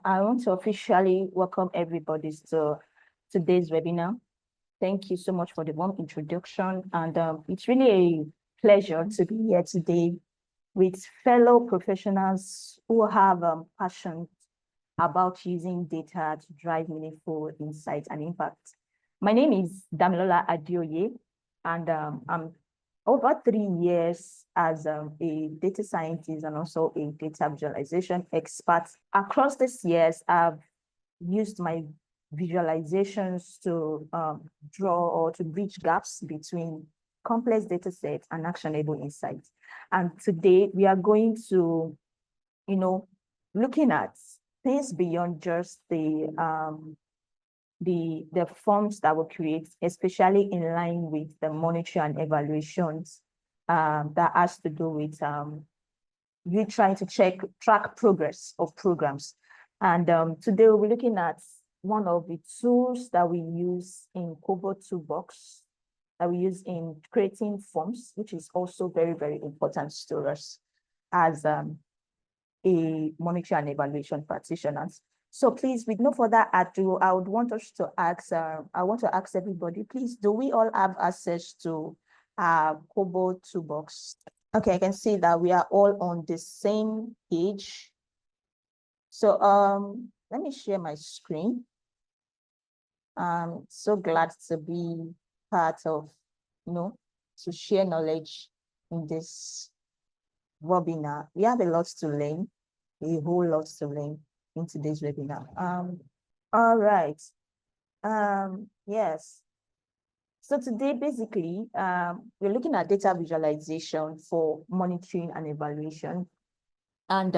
I want to officially welcome everybody to today's webinar. Thank you so much for the warm introduction. And it's really a pleasure to be here today with fellow professionals who have passion about using data to drive meaningful insight and impact. My name is Damilola Adeoye, and I'm over 3 years as a data scientist and also a data visualization expert. Across these years, I've used my visualizations to draw or to bridge gaps between complex data sets and actionable insights. And today we are going to, looking at things beyond just the forms that we create, especially in line with the monitoring and evaluations that has to do with you trying to track progress of programs. And today we'll be looking at one of the tools that we use in KoboToolbox, that we use in creating forms, which is also very, very important to us as a monitoring and evaluation practitioners. So please, with no further ado, I want to ask everybody, please, do we all have access to KoboToolbox? Okay, I can see that we are all on the same page. So let me share my screen. I'm so glad to be part of, to share knowledge in this webinar. We have a lot to learn, a whole lot to learn in today's webinar. All right. Yes. So today, basically, we're looking at data visualization for monitoring and evaluation. And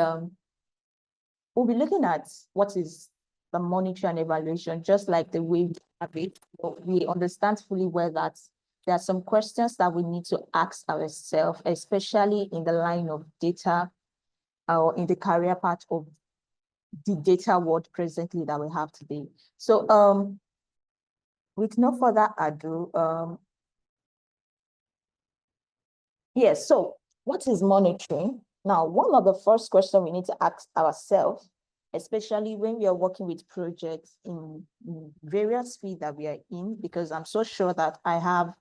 we'll be looking at what is the monitoring and evaluation, just like the way we have it. We understand fully well that there are some questions that we need to ask ourselves, especially in the line of data or in the career part of the data world presently that we have today. So with no further ado, yes, so what is monitoring? Now, one of the first questions we need to ask ourselves, especially when we are working with projects in various fields that we are in, because I'm so sure that I have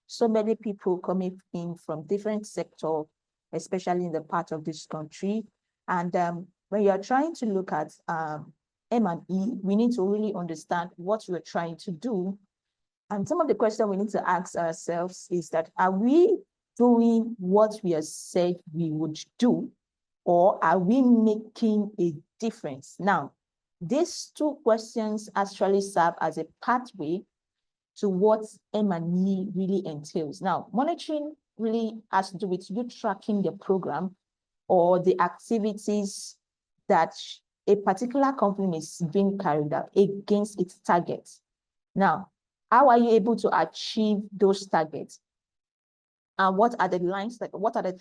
so many people coming in from different sectors, especially in the part of this country. And when you are trying to look at M&E, we need to really understand what we're trying to do. And some of the questions we need to ask ourselves is that, are we doing what we have said we would do, or are we making a difference? Now, these two questions actually serve as a pathway to what M&E really entails. Now, monitoring really has to do with you tracking the program or the activities that a particular company is being carried out against its targets. Now, how are you able to achieve those targets? And what are the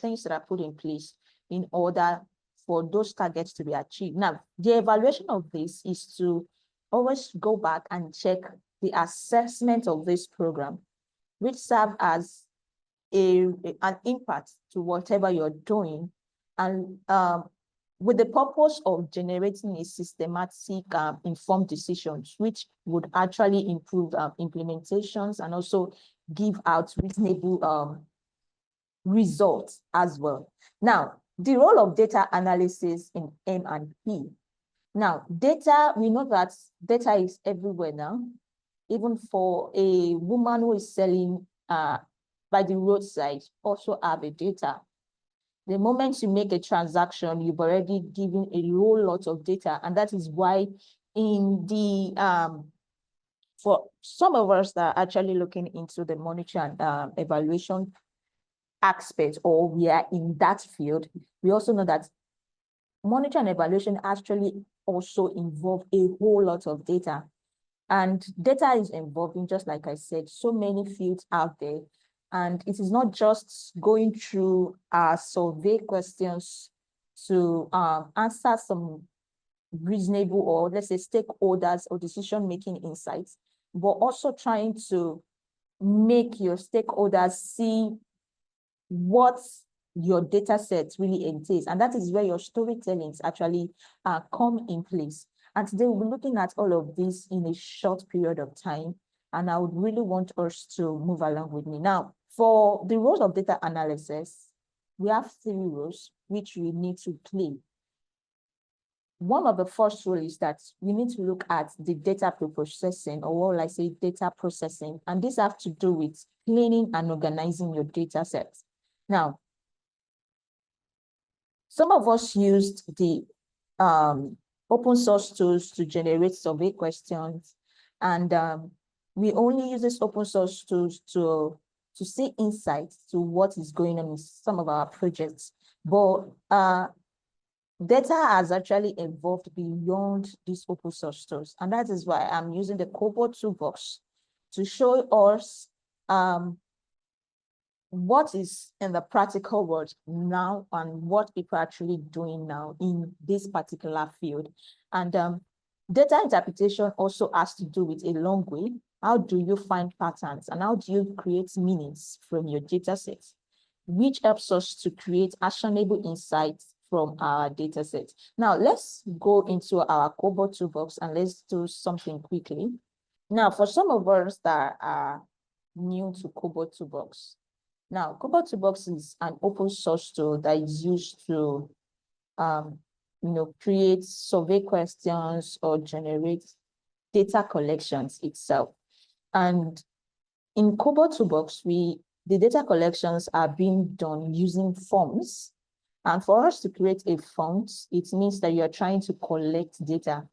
things that are put in place in order for those targets to be achieved? Now, the evaluation of this is to always go back and check the assessment of this program, which serve as an impact to whatever you're doing, and with the purpose of generating a systematic informed decisions, which would actually improve implementations and also give out reasonable results as well. Now, the role of data analysis in M&E. Now, data, we know that data is everywhere now, even for a woman who is selling by the roadside, also have a data. The moment you make a transaction, you've already given a whole lot of data. And that is why in the, for some of us that are actually looking into the monitoring and evaluation aspect, or we are in that field, we also know that monitoring and evaluation actually also involve a whole lot of data. And data is involving, just like I said, so many fields out there. And it is not just going through survey questions to answer some reasonable, or let's say stakeholders or decision-making insights, but also trying to make your stakeholders see what your data set really entails. And that is where your storytellings actually come in place. And today we'll be looking at all of this in a short period of time. And I would really want us to move along with me. Now, for the role of data analysis, we have 3 roles which we need to play. One of the first role is that we need to look at the data preprocessing, or what will I say, data processing. And this have to do with cleaning and organizing your data sets. Now, some of us used the open source tools to generate survey questions. And we only use this open source tools to see insights to what is going on in some of our projects. But data has actually evolved beyond these open source tools. And that is why I'm using the KoboToolbox to show us what is in the practical world now and what people are actually doing now in this particular field. And data interpretation also has to do with a long way. How do you find patterns and how do you create meanings from your data sets, which helps us to create actionable insights from our data set. Now, let's go into our KoboToolbox and let's do something quickly. Now, for some of us that are new to KoboToolbox, now, KoboToolbox is an open source tool that is used to, create survey questions or generate data collections itself. And in KoboToolbox, the data collections are being done using forms. And for us to create a form, it means that you are trying to collect data.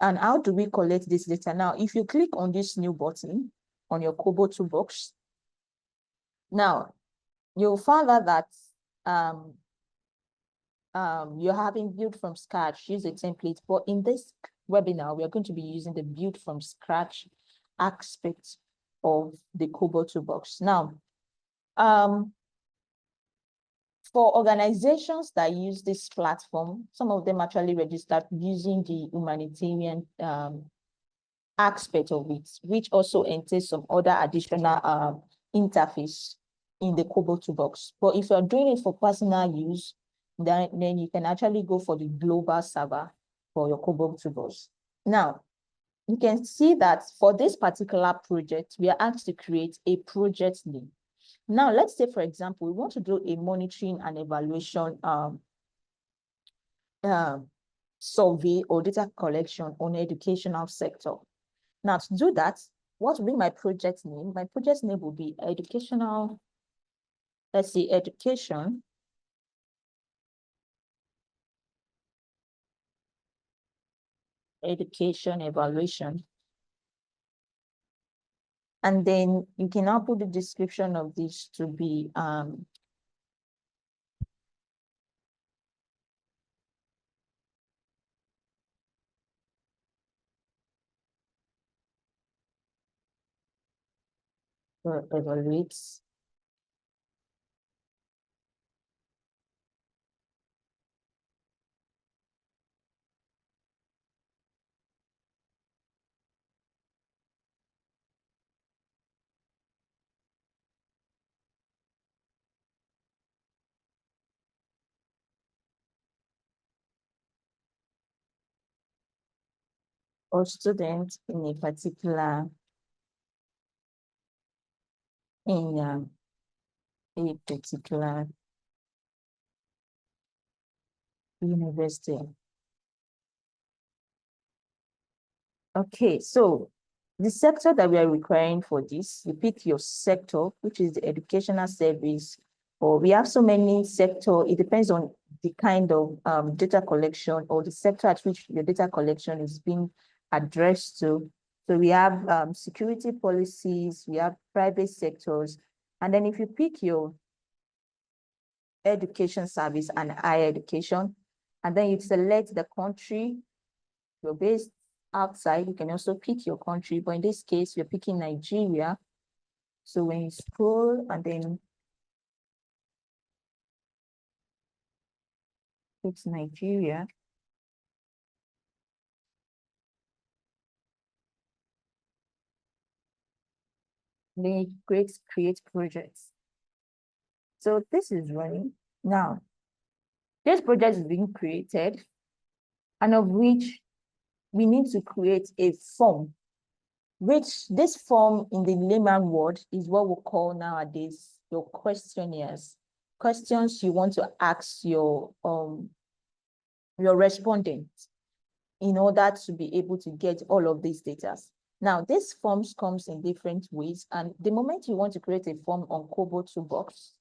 And how do we collect this data? Now, if you click on this new button on your KoboToolbox, now, you'll find out that you're having build from scratch, use a template. But in this webinar, we are going to be using the build from scratch aspect of the KoboToolbox. Now, for organizations that use this platform, some of them actually registered using the humanitarian aspect of it, which also entails some other additional interface in the KoboToolbox. But if you're doing it for personal use, then you can actually go for the global server for your KoboToolbox. Now, you can see that for this particular project, we are asked to create a project name. Now, let's say, for example, we want to do a monitoring and evaluation survey or data collection on the educational sector. Now, to do that, what will be my project name? My project name will be educational, let's see, education evaluation. And then you can now put the description of this to be evaluates or student in a particular university. Okay, so the sector that we are requiring for this, you pick your sector, which is the educational service, or we have so many sector, it depends on the kind of data collection or the sector at which your data collection is being addressed to. So we have security policies, we have private sectors, and then if you pick your education service and higher education, and then you select the country you're based outside, you can also pick your country, but in this case, you're picking Nigeria. So when you scroll and then it's Nigeria, then create projects. So this is running. Now, this project is being created, and of which we need to create a form, which this form in the layman word is what we call nowadays your questionnaires. Questions you want to ask your respondent in order to be able to get all of these data. Now, this forms comes in different ways. And the moment you want to create a form on KoboToolbox,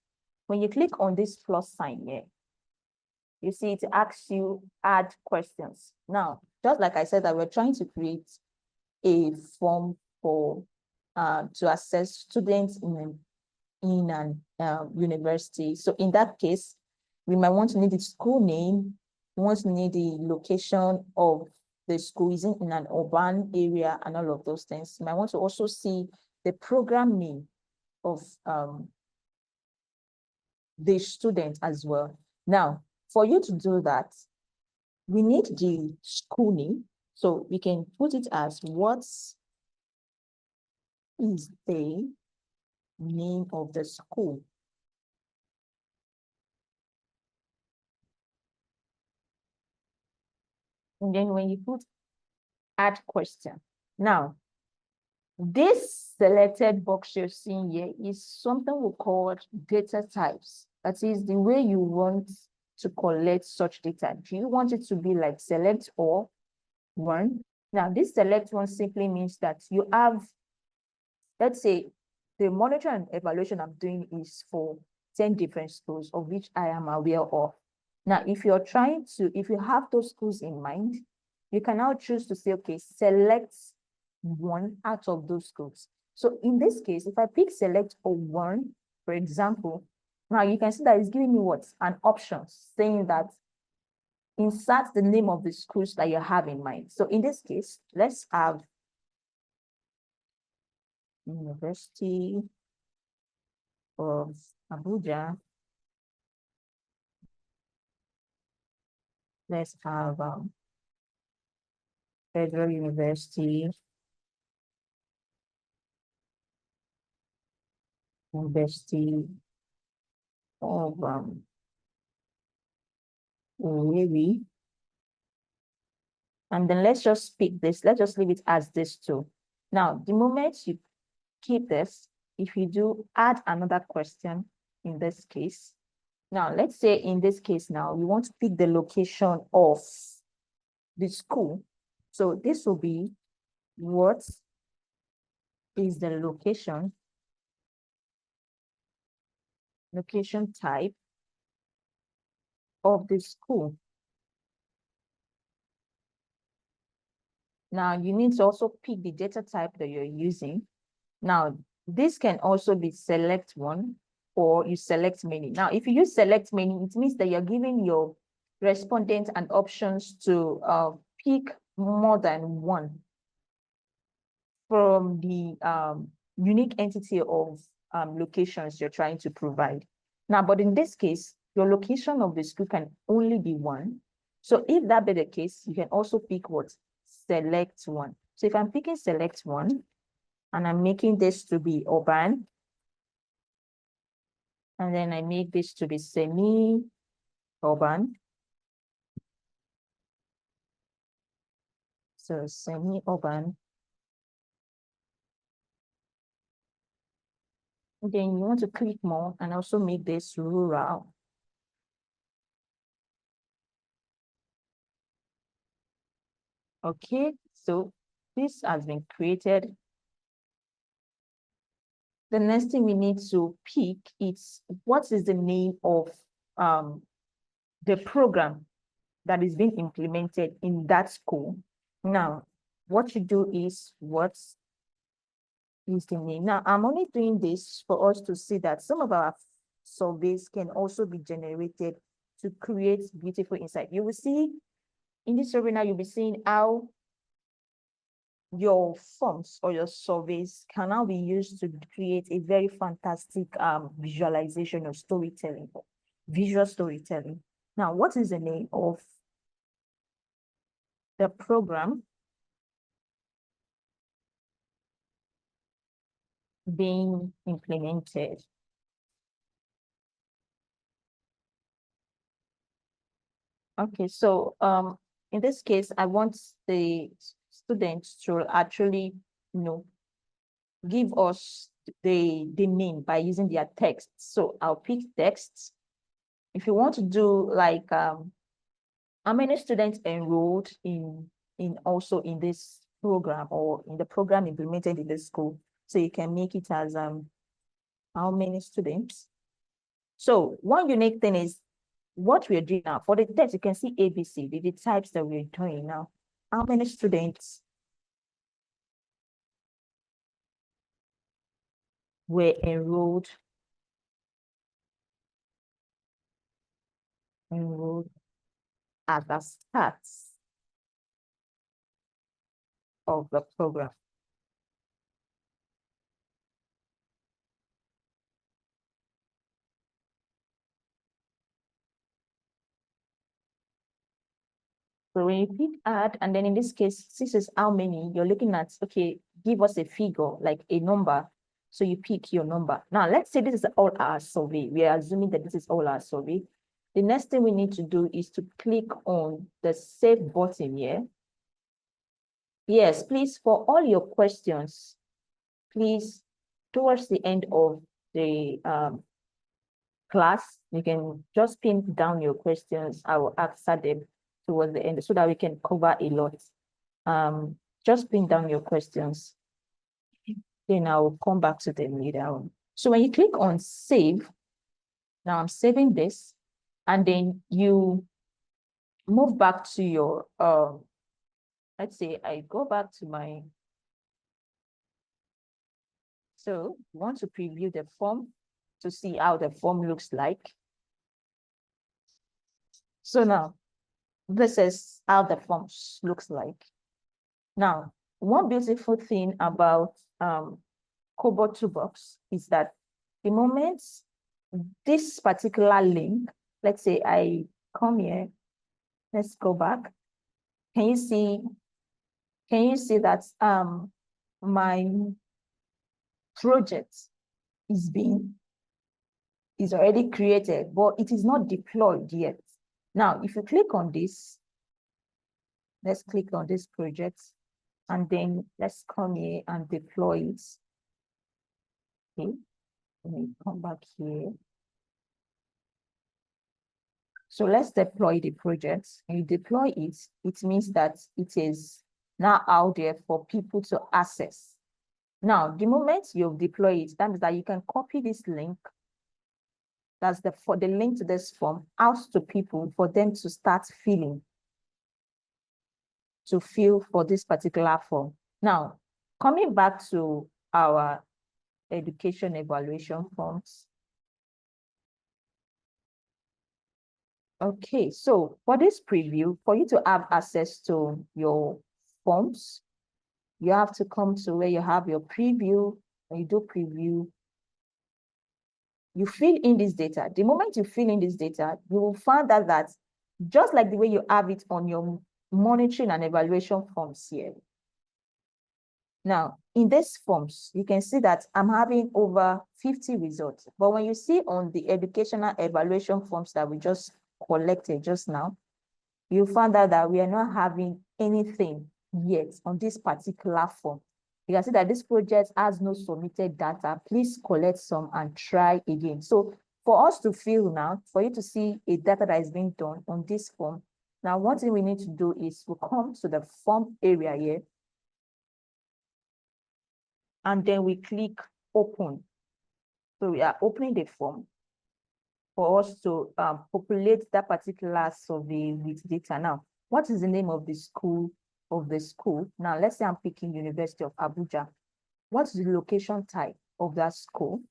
when you click on this plus sign here, you see it asks you add questions. Now, just like I said that we're trying to create a form for to assess students in an university. So in that case, we might want to need the school name. We want to need the location of the school, is in an urban area and all of those things. You might want to also see the program name of the student as well. Now, for you to do that, we need the school name. So we can put it as what is the name of the school. And then when you put add question. Now, this selected box you're seeing here is something we call data types. That is the way you want to collect such data. Do you want it to be like select all one? Now, this select one simply means that you have, let's say, the monitor and evaluation I'm doing is for 10 different schools of which I am aware of. Now, if you have those schools in mind, you can now choose to say, okay, select one out of those schools. So in this case, if I pick select a one, for example, now you can see that it's giving me what? An option saying that insert the name of the schools that you have in mind. So in this case, let's have University of Abuja. Let's have Federal University of Owerri. And then let's just pick this. Let's just leave it as this too. Now, the moment you keep this, if you do add another question in this case, now let's say in this case now, we want to pick the location of the school. So this will be what is the location type of the school. Now you need to also pick the data type that you're using. Now this can also be select one or you select many. Now if you use select many, it means that you're giving your respondent an options to pick more than one from the unique entity of locations you're trying to provide. Now, but in this case, your location of the school can only be one. So if that be the case, you can also pick what? Select one. So if I'm picking select one, and I'm making this to be urban, and then I make this to be semi-urban. So semi-urban. Then you want to click more and also make this rural. Okay, so this has been created. The next thing we need to pick is what is the name of the program that is being implemented in that school. Now, what you do is what is the name. Now, I'm only doing this for us to see that some of our surveys can also be generated to create beautiful insight. You will see in this survey now, you'll be seeing how your forms or your surveys can now be used to create a very fantastic visualization of storytelling, visual storytelling. Now, what is the name of the program being implemented? Okay, so in this case, I want the students to actually, give us the name by using their text. So I'll pick text. If you want to do like how many students enrolled in also in this program or in the program implemented in the school, so you can make it as how many students. So one unique thing is what we're doing now. For the text, you can see ABC, the types that we're doing now. How many students were enrolled at the start of the program. So when you pick add, and then in this case, this is how many, you're looking at, okay, give us a figure, like a number. So you pick your number. Now, let's say this is all our survey. We are assuming that this is all our survey. The next thing we need to do is to click on the save button here. Yes, please, for all your questions, please, towards the end of the class, you can just pin down your questions. I will answer them towards the end so that we can cover a lot. Just pin down your questions. Then I'll come back to them later on. So when you click on save, now I'm saving this, and then you move back to your, let's say I go back to my, so you want to preview the form to see how the form looks like. So now, this is how the form looks like. Now, one beautiful thing about KoboToolbox is that the moment this particular link, let's say I come here, let's go back. Can you see that my project is already created, but it is not deployed yet. Now, if you click on this, let's click on this project, and then let's come here and deploy it. Okay, let me come back here. So let's deploy the project. When you deploy it, it means that it is now out there for people to access. Now, the moment you deploy it, that means that you can copy this link. That's for the link to this form out to people for them to start filling, to fill for this particular form. Now, coming back to our education evaluation forms. Okay, so for this preview, for you to have access to your forms, you have to come to where you have your preview. When you do preview, you fill in this data. The moment you fill in this data, you will find out that just like the way you have it on your monitoring and evaluation forms here. Now, in these forms, you can see that I'm having over 50 results. But when you see on the educational evaluation forms that we just collected just now, you find out that we are not having anything yet on this particular form. You can see that this project has no submitted data. Please collect some and try again. So for us to fill now, for you to see a data that is being done on this form, now one thing we need to do is we come to the form area here, and then we click open. So we are opening the form for us to populate that particular survey with data. Now, what is the name of the school? Now, let's say I'm picking University of Abuja. What's the location type of that school?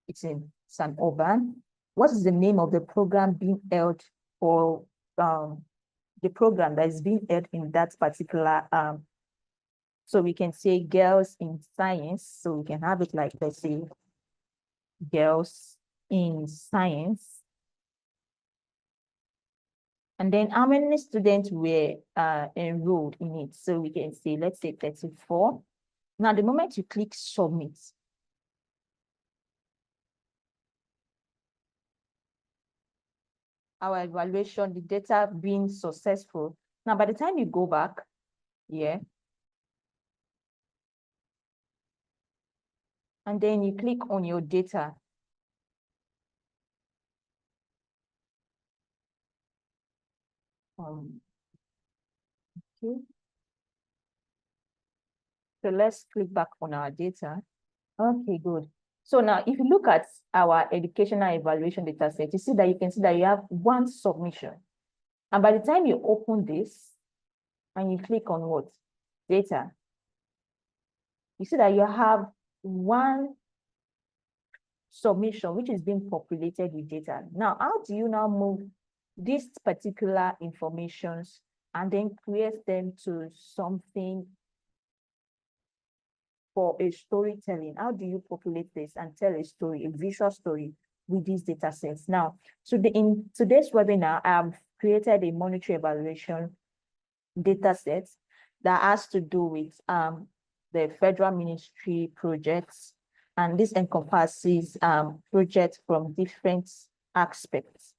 It's in San Urban. What is the name of the program being held for the program that is being held in that particular so we can say girls in science. So we can have it like, let's say, girls in science. And then how many students were enrolled in it? So we can say, let's say 34. Now, the moment you click submit, our evaluation, the data being successful, Now, by the time you go back, yeah, and then you click on your data, okay. So let's click back on our data. Okay, good. So now if you look at our educational evaluation data set, you see that you can see that you have one submission. And by the time you open this and you click on what? Data, you see that you have one submission which is being populated with data. Now, how do you now move these particular informations and then create them to something for a storytelling? How do you populate this and tell a story, a visual story with these data sets? Now, so in today's webinar, I have created a monetary evaluation data set that has to do with the federal ministry projects. And this encompasses projects from different aspects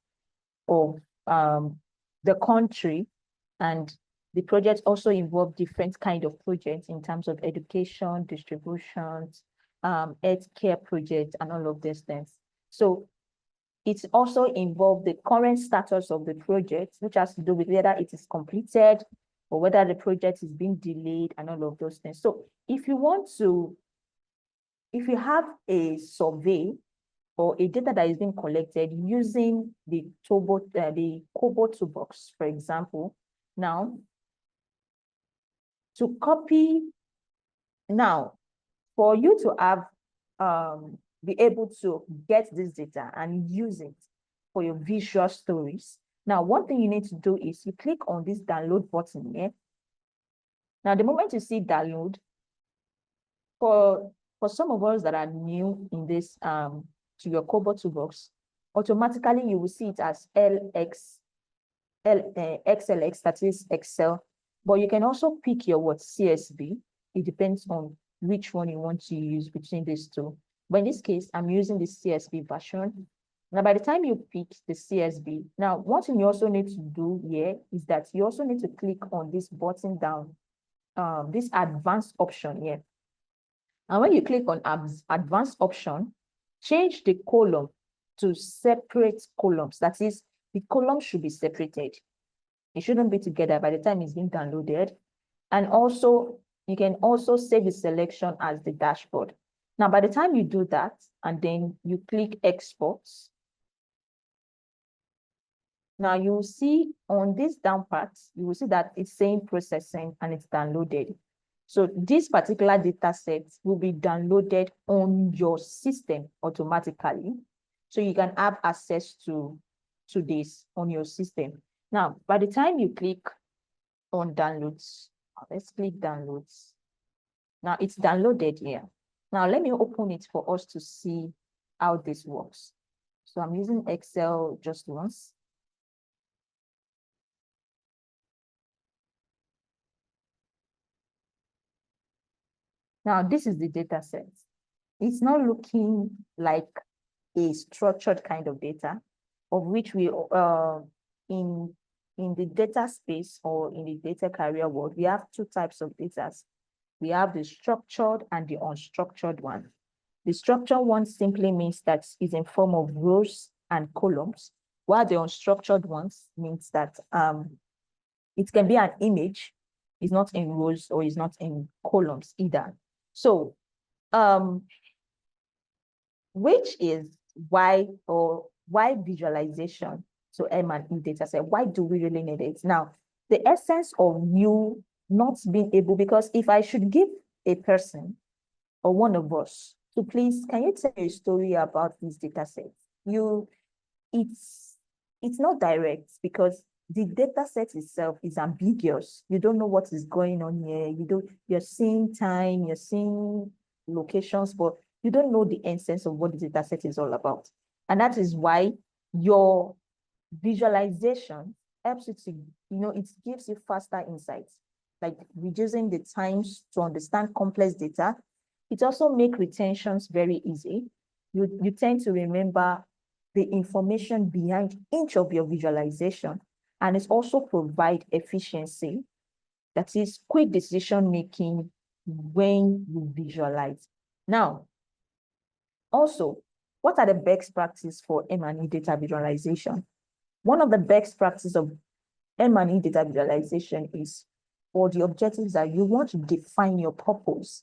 of the country, and the projects also involve different kind of projects in terms of education, distributions, healthcare projects, and all of these things. So it also involves the current status of the project, which has to do with whether it is completed or whether the project is being delayed and all of those things. So if you have a survey or a data that is being collected using the KoboToolbox, for example, now to copy, now for you to have be able to get this data and use it for your visual stories. Now, one thing you need to do is you click on this download button here. Now, the moment you see download, for some of us that are new in this to your KoboToolbox, automatically you will see it as XLX, that is Excel. But you can also pick your CSV. It depends on which one you want to use between these two. But in this case, I'm using the CSV version. Now, by the time you pick the CSV, now one thing you also need to do here is that you also need to click on this button down, this advanced option here. And when you click on advanced option, change the column to separate columns. That is, the columns should be separated. It shouldn't be together by the time it's being downloaded. And also, you can also save the selection as the dashboard. Now, by the time you do that, and then you click exports, now you will see on this down part, you will see that it's saying processing and it's downloaded. So this particular data set will be downloaded on your system automatically. So you can have access to this on your system. Now, by the time you click on downloads, let's click downloads. Now it's downloaded here. Now let me open it for us to see how this works. So I'm using Excel just once. Now this is the data set. It's not looking like a structured kind of data, of which we in the data space or in the data career world, we have two types of data. We have the structured and the unstructured one. The structured one simply means that it's in form of rows and columns, while the unstructured ones means that it can be an image, it's not in rows or it's not in columns either. So which is why visualization to M&E data set? Why do we really need it? Now, the essence of you not being able, because if I should give a person or one of us to please, can you tell a story about this data set? It's not direct because the data set itself is ambiguous. You don't know what is going on here. You're seeing time, you're seeing locations, but you don't know the essence of what the data set is all about. And that is why your visualization helps you to, it gives you faster insights, like reducing the times to understand complex data. It also makes retentions very easy. You tend to remember the information behind each of your visualization. and it also provide efficiency, that is quick decision making when you visualize. Now, also, what are the best practices for M&E data visualization? One of the best practices of M&E data visualization is for the objectives that you want to define your purpose.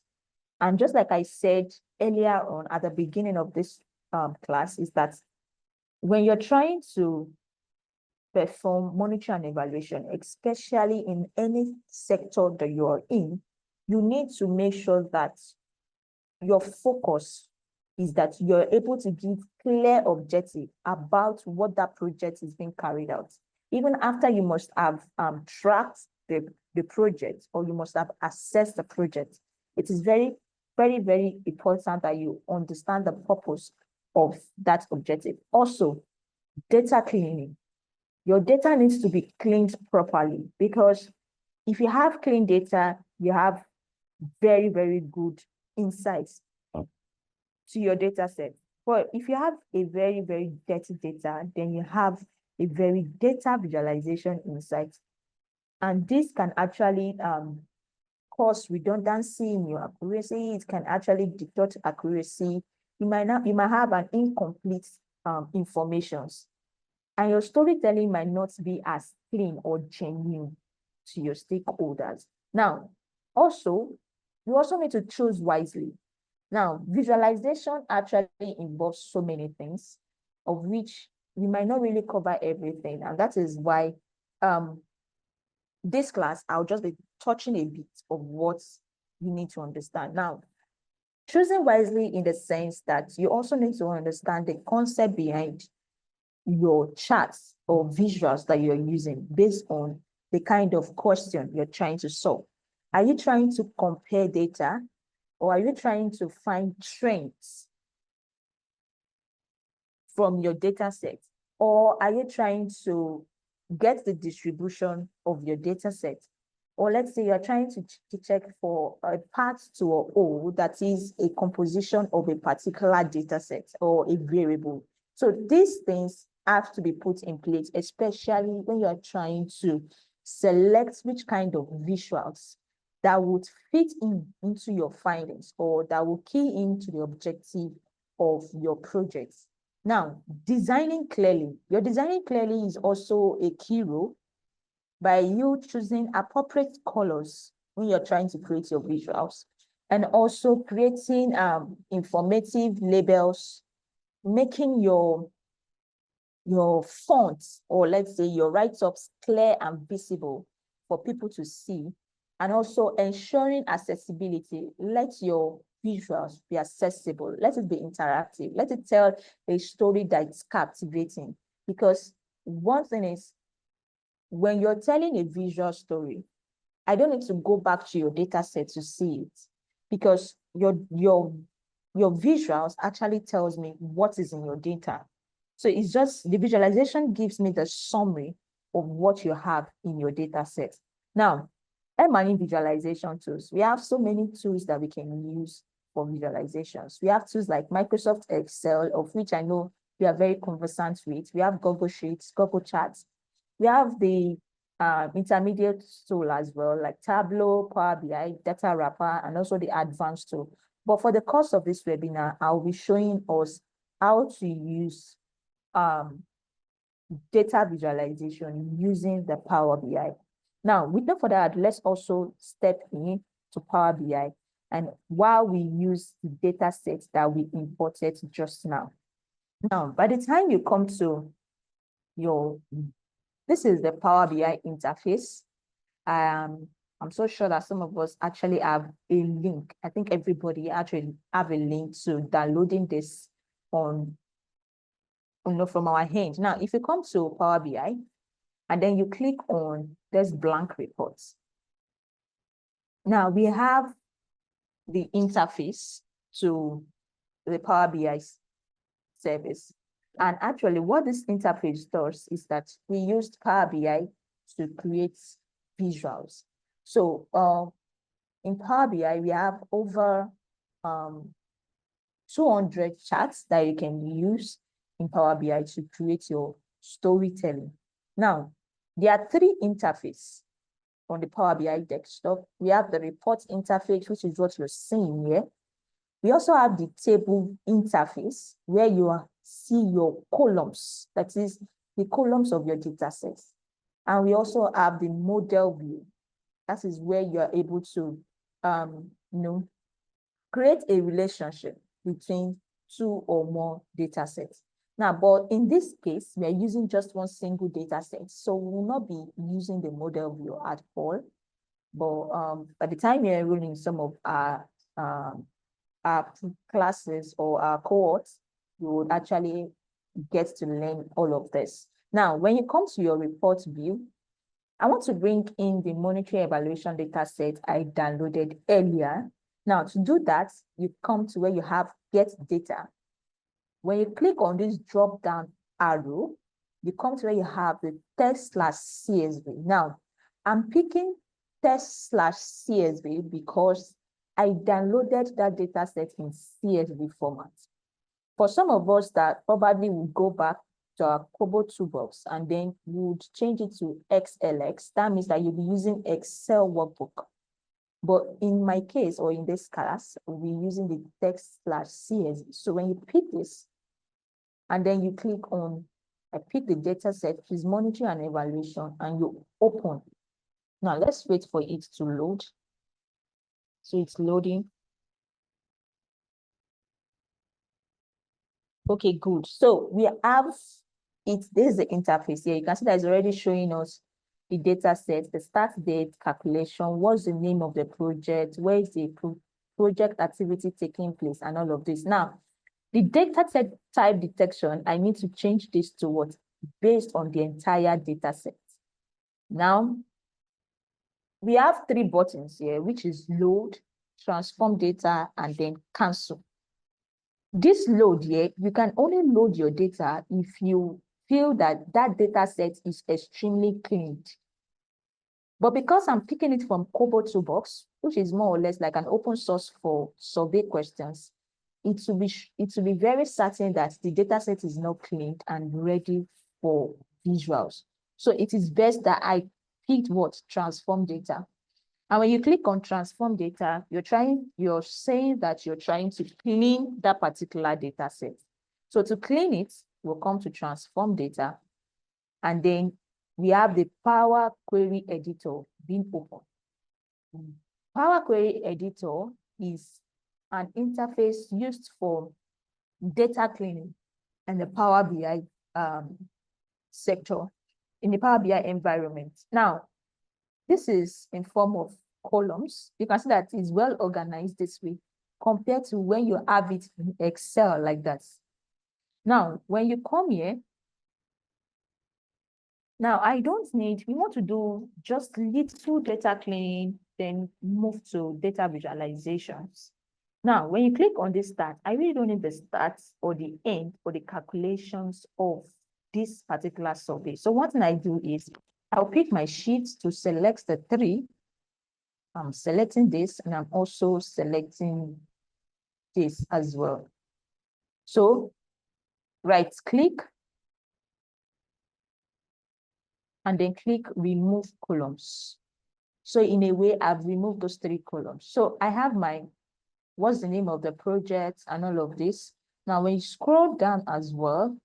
And just like I said earlier on at the beginning of this class, is that when you're trying to perform monitoring and evaluation, especially in any sector that you are in, you need to make sure that your focus is that you're able to give clear objective about what that project is being carried out. Even after you must have tracked the project, or you must have assessed the project, it is very, very, very important that you understand the purpose of that objective. Also, data cleaning. Your data needs to be cleaned properly, because if you have clean data, you have very, very good insights to your data set. But if you have a very, very dirty data, then you have a very data visualization insight. And this can actually cause redundancy in your accuracy. It can actually distort accuracy. You might have an incomplete informations, and your storytelling might not be as clean or genuine to your stakeholders. Now, also, you also need to choose wisely. Now, visualization actually involves so many things, of which we might not really cover everything. And that is why this class, I'll just be touching a bit of what you need to understand. Now, choosing wisely in the sense that you also need to understand the concept behind your charts or visuals that you're using based on the kind of question you're trying to solve. Are you trying to compare data, or are you trying to find trends from your data set? Or are you trying to get the distribution of your data set? Or let's say you're trying to check for a part to a whole that is a composition of a particular data set or a variable. So these things have to be put in place, especially when you're trying to select which kind of visuals that would fit into your findings, or that will key into the objective of your projects. Now, designing clearly. Your designing clearly is also a key role, by you choosing appropriate colors when you're trying to create your visuals, and also creating informative labels, making your fonts, or let's say your write-ups, clear and visible for people to see, and also ensuring accessibility. Let your visuals be accessible. Let it be interactive. Let it tell a story that's captivating. Because one thing is, when you're telling a visual story, I don't need to go back to your data set to see it, because your visuals actually tells me what is in your data. So it's just the visualization gives me the summary of what you have in your data set. Now, M&E visualization tools. We have so many tools that we can use for visualizations. We have tools like Microsoft Excel, of which I know we are very conversant with. We have Google Sheets, Google Charts. We have the intermediate tool as well, like Tableau, Power BI, Data Wrapper, and also the advanced tool. But for the course of this webinar, I'll be showing us how to use data visualization using the Power BI. Now, with no further ado, let's also step in to Power BI, and while we use the data sets that we imported just now. Now, by the time you come to this is the Power BI interface. I'm so sure that some of us actually have a link. I think everybody actually have a link to downloading this from our hand. Now, if you come to Power BI and then you click on this blank reports. Now we have the interface to the Power BI service. And actually what this interface does is that we used Power BI to create visuals. So in Power BI, we have over 200 charts that you can use in Power BI to create your storytelling. Now, There are three interfaces on the Power BI desktop. We have the report interface, which is what you're seeing here. We also have the table interface, where you see your columns, that is the columns of your data sets. And we also have the model view. That is where you are able to create a relationship between two or more data sets. Now, but in this case, we are using just one single data set, so we will not be using the model view at all. But by the time you're enrolling in some of our classes or our cohorts, you would actually get to learn all of this. Now, when you come to your report view, I want to bring in the monetary evaluation data set I downloaded earlier. Now, to do that, you come to where you have get data. When you click on this drop-down arrow, you come to where you have the test/CSV. Now, I'm picking test/CSV because I downloaded that data set in CSV format. For some of us that probably would go back to our KoboToolbox and then would change it to XLX, that means that you'll be using Excel workbook. But in my case, or in this class, we'll be using the text/CSV. So when you pick this, and then you click on, I pick the data set, which is monitoring and evaluation, and you open. Now let's wait for it to load. So it's loading. Okay, good. So we have it. This is the interface here. You can see that it's already showing us the data set, the start date, calculation, what's the name of the project, where is the project activity taking place, and all of this. Now, the data set type detection, I need to change this to what? Based on the entire data set. Now, we have three buttons here, which is load, transform data, and then cancel. This load here, you can only load your data if you feel that that data set is extremely cleaned. But because I'm picking it from KoboToolbox, which is more or less like an open source for survey questions, it will be very certain that the data set is not cleaned and ready for visuals. So it is best that I picked what? Transform data. And when you click on transform data, you're saying that you're trying to clean that particular data set. So to clean it, we'll come to transform data. And then we have the Power Query Editor being open. Power Query Editor is an interface used for data cleaning and the Power BI sector in the Power BI environment. Now, this is in form of columns. You can see that it's well organized this way compared to when you have it in Excel like that. Now, when you come here, now we want to do just little data cleaning, then move to data visualizations. Now, when you click on this start, I really don't need the stats or the end or the calculations of this particular survey. So what I do is I'll pick my sheets to select the three. I'm selecting this and I'm also selecting this as well. So right click and then click remove columns. So in a way, I've removed those three columns. So I have what's the name of the project and all of this. Now, when you scroll down as well,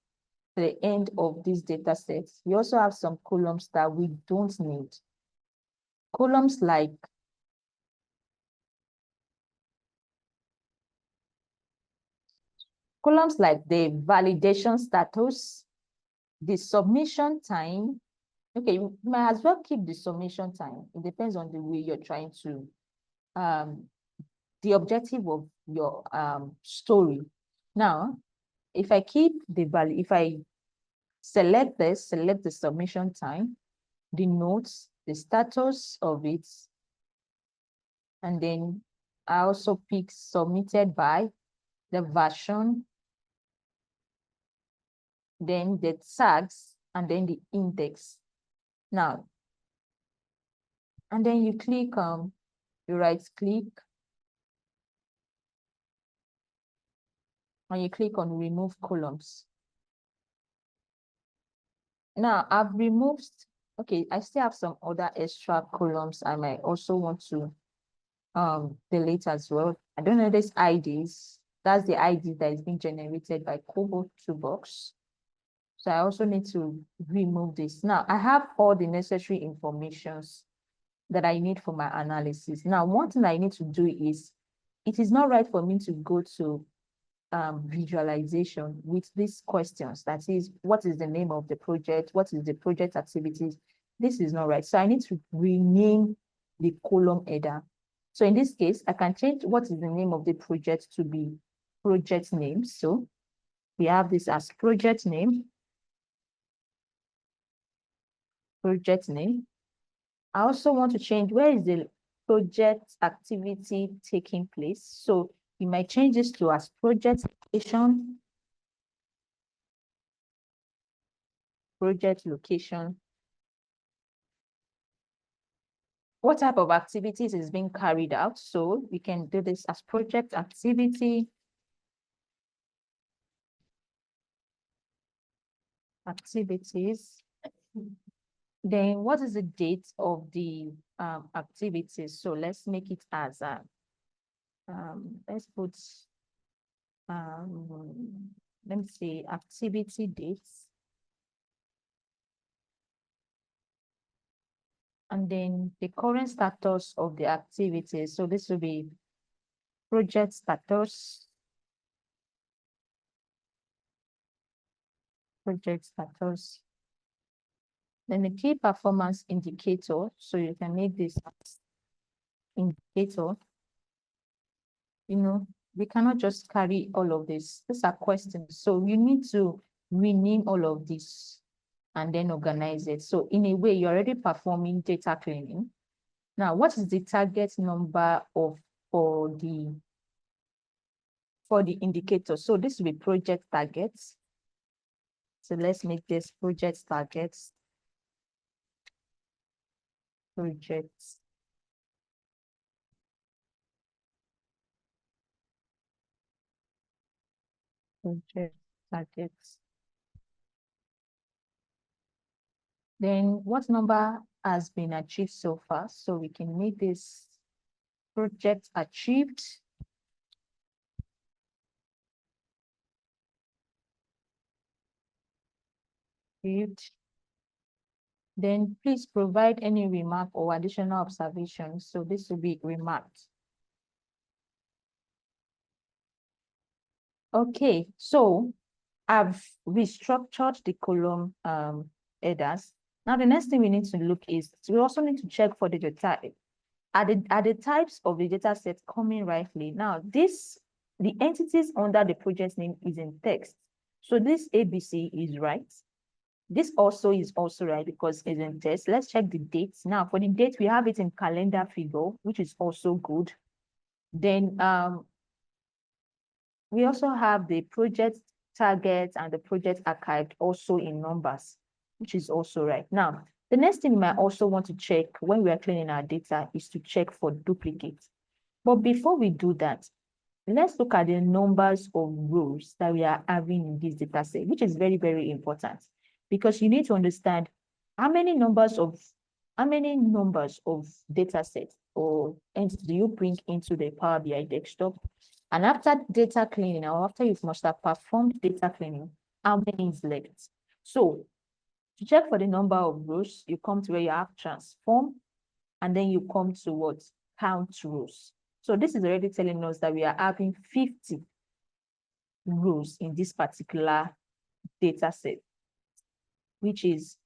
to the end of this data set, we also have some columns that we don't need. Columns like the validation status, the submission time. Okay, you might as well keep the submission time. It depends on the way you're trying to, the objective of your story. Now, if I keep the value, if I select the submission time, the notes, the status of it, and then I also pick submitted by, the version, then the tags, and then the index. Now, and then you click, you right click, and you click on remove columns. Now I've removed Okay, I still have some other extra columns I might also want to delete as well. I don't know this IDs. That's the ID that is being generated by KoboToolbox. So I also need to remove this. Now I have all the necessary informations that I need for my analysis. Now, one thing I need to do is, it is not right for me to go to visualization with these questions. That is, what is the name of the project? What is the project activities? This is not right. So I need to rename the column header. So in this case, I can change what is the name of the project to be project name. So we have this as project name. Project name. I also want to change where is the project activity taking place. So you might change this to as project location, project location. What type of activities is being carried out? So we can do this as project activity, activities. Then what is the date of the activities? So let's make it as let's put let me see, activity dates. And then the current status of the activities. So this will be project status, project status. Then the key performance indicator. So you can make this indicator. You know, we cannot just carry all of this. These are questions. So you need to rename all of this and then organize it. So in a way, you're already performing data cleaning. Now, what is the target number for the indicator? So this will be project targets. So let's make this project targets. Projects. Project targets. Then what number has been achieved so far? So we can make this project achieved. Achieved. Then please provide any remark or additional observations. So this will be remarked. Okay, so I've restructured the column headers. Now the next thing we need to look is, we also need to check for the data. Are the types of the data set coming rightly? Now the entities under the project name is in text. So this ABC is right. This also is also right because it's in text. Let's check the dates. Now for the date, we have it in calendar figure, which is also good. Then we also have the project target and the project archived also in numbers, which is also right. Now, the next thing we might also want to check when we are cleaning our data is to check for duplicates. But before we do that, let's look at the numbers of rows that we are having in this data set, which is very, very important, because you need to understand how many numbers of data sets or entities do you bring into the Power BI desktop. And after data cleaning, or after you must have performed data cleaning, how many is left? So to check for the number of rows, you come to where you have transform, and then you come to what? Count rows. So this is already telling us that we are having 50 rows in this particular data set, which is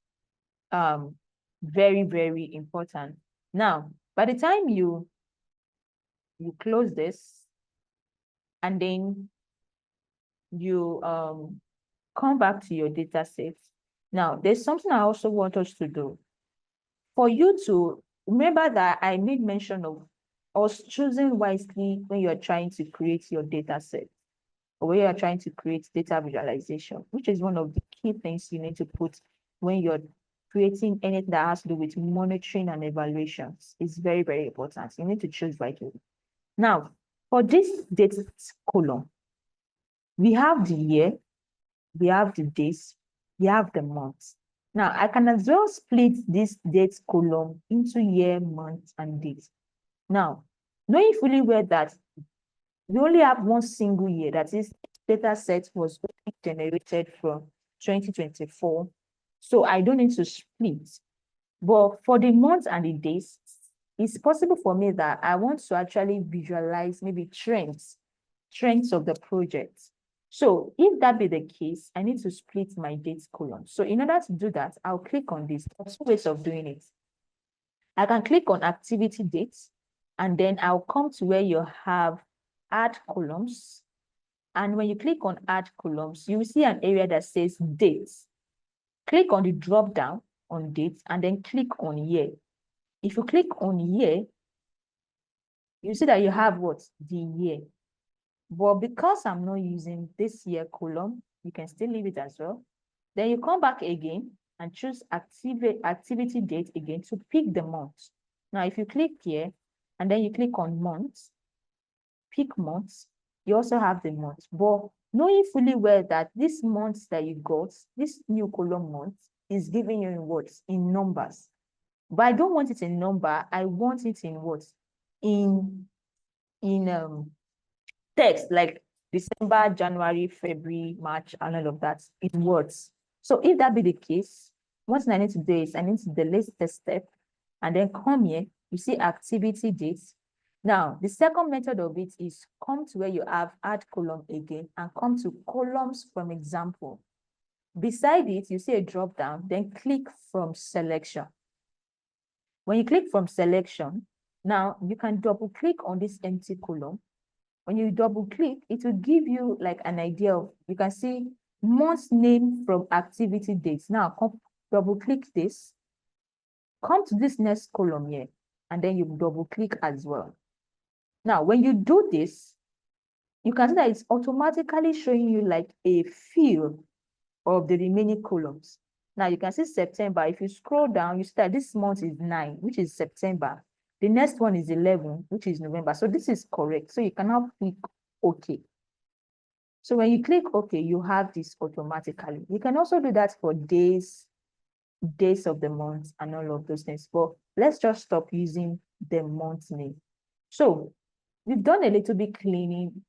very, very important. Now, by the time you close this, and then you come back to your data set. Now, there's something I also want us to do. For you to remember that I made mention of us choosing wisely when you're trying to create your data set, or when you're trying to create data visualization, which is one of the key things you need to put when you're creating anything that has to do with monitoring and evaluations. It's very, very important. You need to choose wisely. Now, for this date column, we have the year, we have the days, we have the months. Now, I can as well split this date column into year, month, and date. Now, knowing fully well that we only have one single year, that is, data set was only generated from 2024. So I don't need to split. But for the months and the days, it's possible for me that I want to actually visualize maybe trends of the project. So if that be the case, I need to split my dates column. So in order to do that, I'll click on this. There's two ways of doing it. I can click on activity dates, and then I'll come to where you have add columns. And when you click on add columns, you will see an area that says dates. Click on the drop down on dates and then click on year. If you click on year, you see that you have what? The year. But because I'm not using this year column, you can still leave it as well. Then you come back again and choose activity date again to pick the month. Now, if you click here and then you click on months, pick months, you also have the month. But knowing fully well that this month that you got, this new column month, is giving you in what? In numbers. But I don't want it in number. I want it in what? In text, like December, January, February, March, and all of that in words. So if that be the case, what I need to do is I need to delete the step and then come here, you see activity dates. Now, the second method of it is come to where you have add column again and come to columns from example. Beside it, you see a drop down, then click from selection. When you click from selection, now you can double click on this empty column. When you double click, it will give you like an idea of, you can see month name from activity dates. Now double click this, come to this next column here, and then you double click as well. Now, when you do this, you can see that it's automatically showing you like a feel of the remaining columns. Now you can see September. If you scroll down, you see that this month is 9, which is September. The next one is 11, which is November. So this is correct. So you can now click OK. So when you click OK, you have this automatically. You can also do that for days of the month and all of those things. But let's just stop using the month name. So we've done a little bit cleaning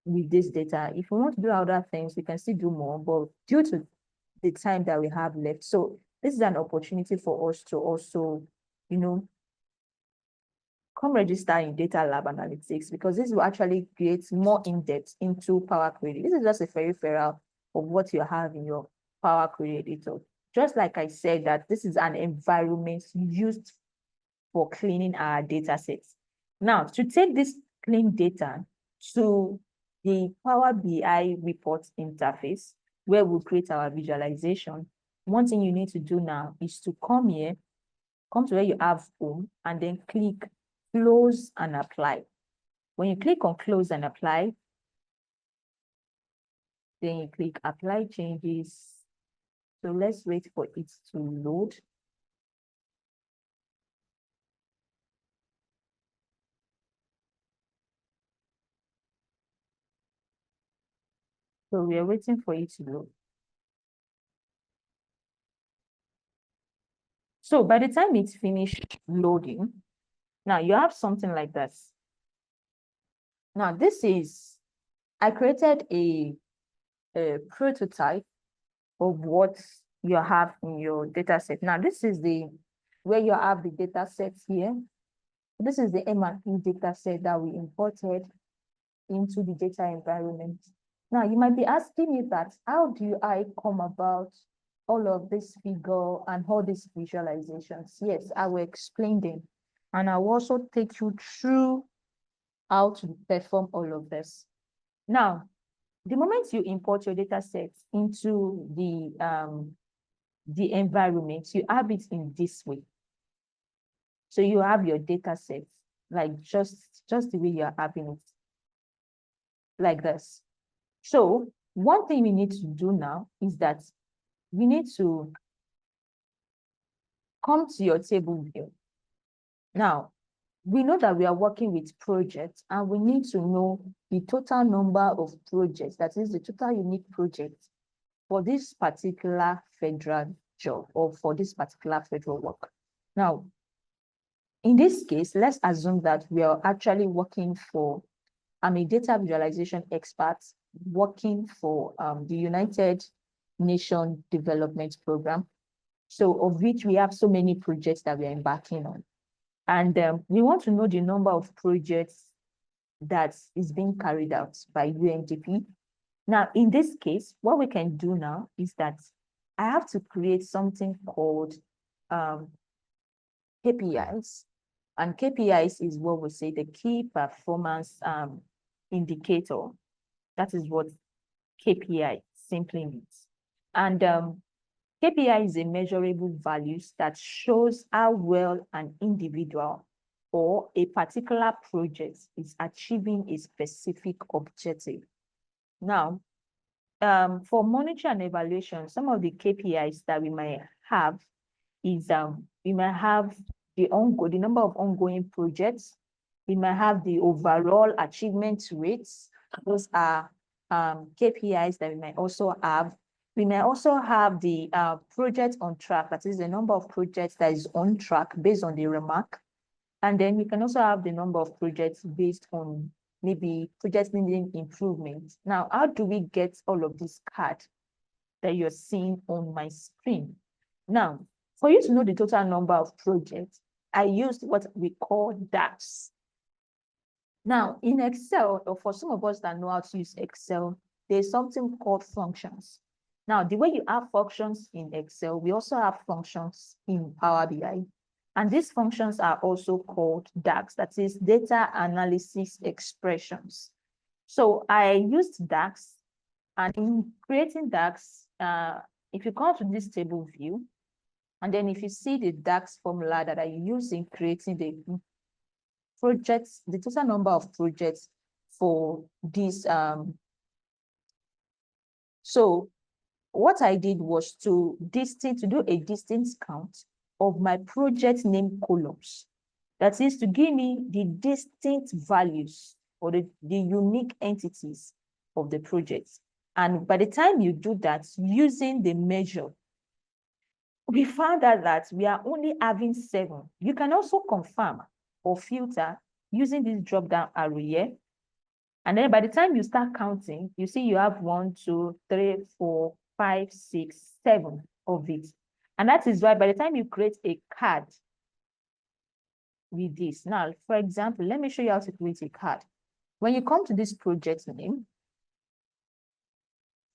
with this data. If we want to do other things, we can still do more, but due to the time that we have left, so this is an opportunity for us to also, come register in Data Lab Analytics, because this will actually create more in-depth into Power Query. This is just a peripheral of what you have in your Power Query editor. Just like I said, that this is an environment used for cleaning our data sets. Now, to take this clean data to the Power BI report interface, where we'll create our visualization, one thing you need to do now is to come here, come to where you have home, and then click close and apply. When you click on close and apply, then you click apply changes. So let's wait for it to load. So we are waiting for it to load. So by the time it's finished loading, now you have something like this. Now this is, I created a prototype of what you have in your data set. Now this is where you have the data sets here. This is the M&E data set that we imported into the data environment. Now you might be asking me that, how do I come about all of this figure and all these visualizations? Yes, I will explain them. And I will also take you through how to perform all of this. Now, the moment you import your data set into the environment, you have it in this way. So you have your data set, like just the way you're having it, like this. So one thing we need to do now is that we need to come to your table view. Now, we know that we are working with projects, and we need to know the total number of projects, that is the total unique projects for this particular federal job or for this particular federal work. Now, in this case, let's assume that we are actually working for, I'm a data visualization expert working for the United Nations Development Program. So of which we have so many projects that we are embarking on. And we want to know the number of projects that is being carried out by UNDP. Now, in this case, what we can do now is that I have to create something called KPIs. And KPIs is what we say the key performance indicator. That is what KPI simply means. And KPI is a measurable values that shows how well an individual or a particular project is achieving a specific objective. Now, for monitoring and evaluation, some of the KPIs that we might have is we might have the number of ongoing projects. We might have the overall achievement rates. Those are KPIs that we might also have. We may also have the project on track, that is the number of projects that is on track based on the remark. And then we can also have the number of projects based on maybe projects needing improvement. Now, how do we get all of this card that you're seeing on my screen? Now, for you to know the total number of projects, I used what we call DAX. Now, in Excel, or for some of us that know how to use Excel, there's something called functions. Now, the way you have functions in Excel, we also have functions in Power BI. And these functions are also called DAX, that is data analysis expressions. So I used DAX, and in creating DAX, if you come to this table view, and then if you see the DAX formula that I use in creating the projects, the total number of projects for this. So what I did was to do a distance count of my project name columns. That is to give me the distinct values or the unique entities of the projects. And by the time you do that, using the measure, we found out that we are only having 7. You can also confirm or filter using this drop-down arrow here. And then by the time you start counting, you see you have 1, 2, 3, 4, 5, 6, 7 of it. And that is why by the time you create a card with this. Now, for example, let me show you how to create a card. When you come to this project name,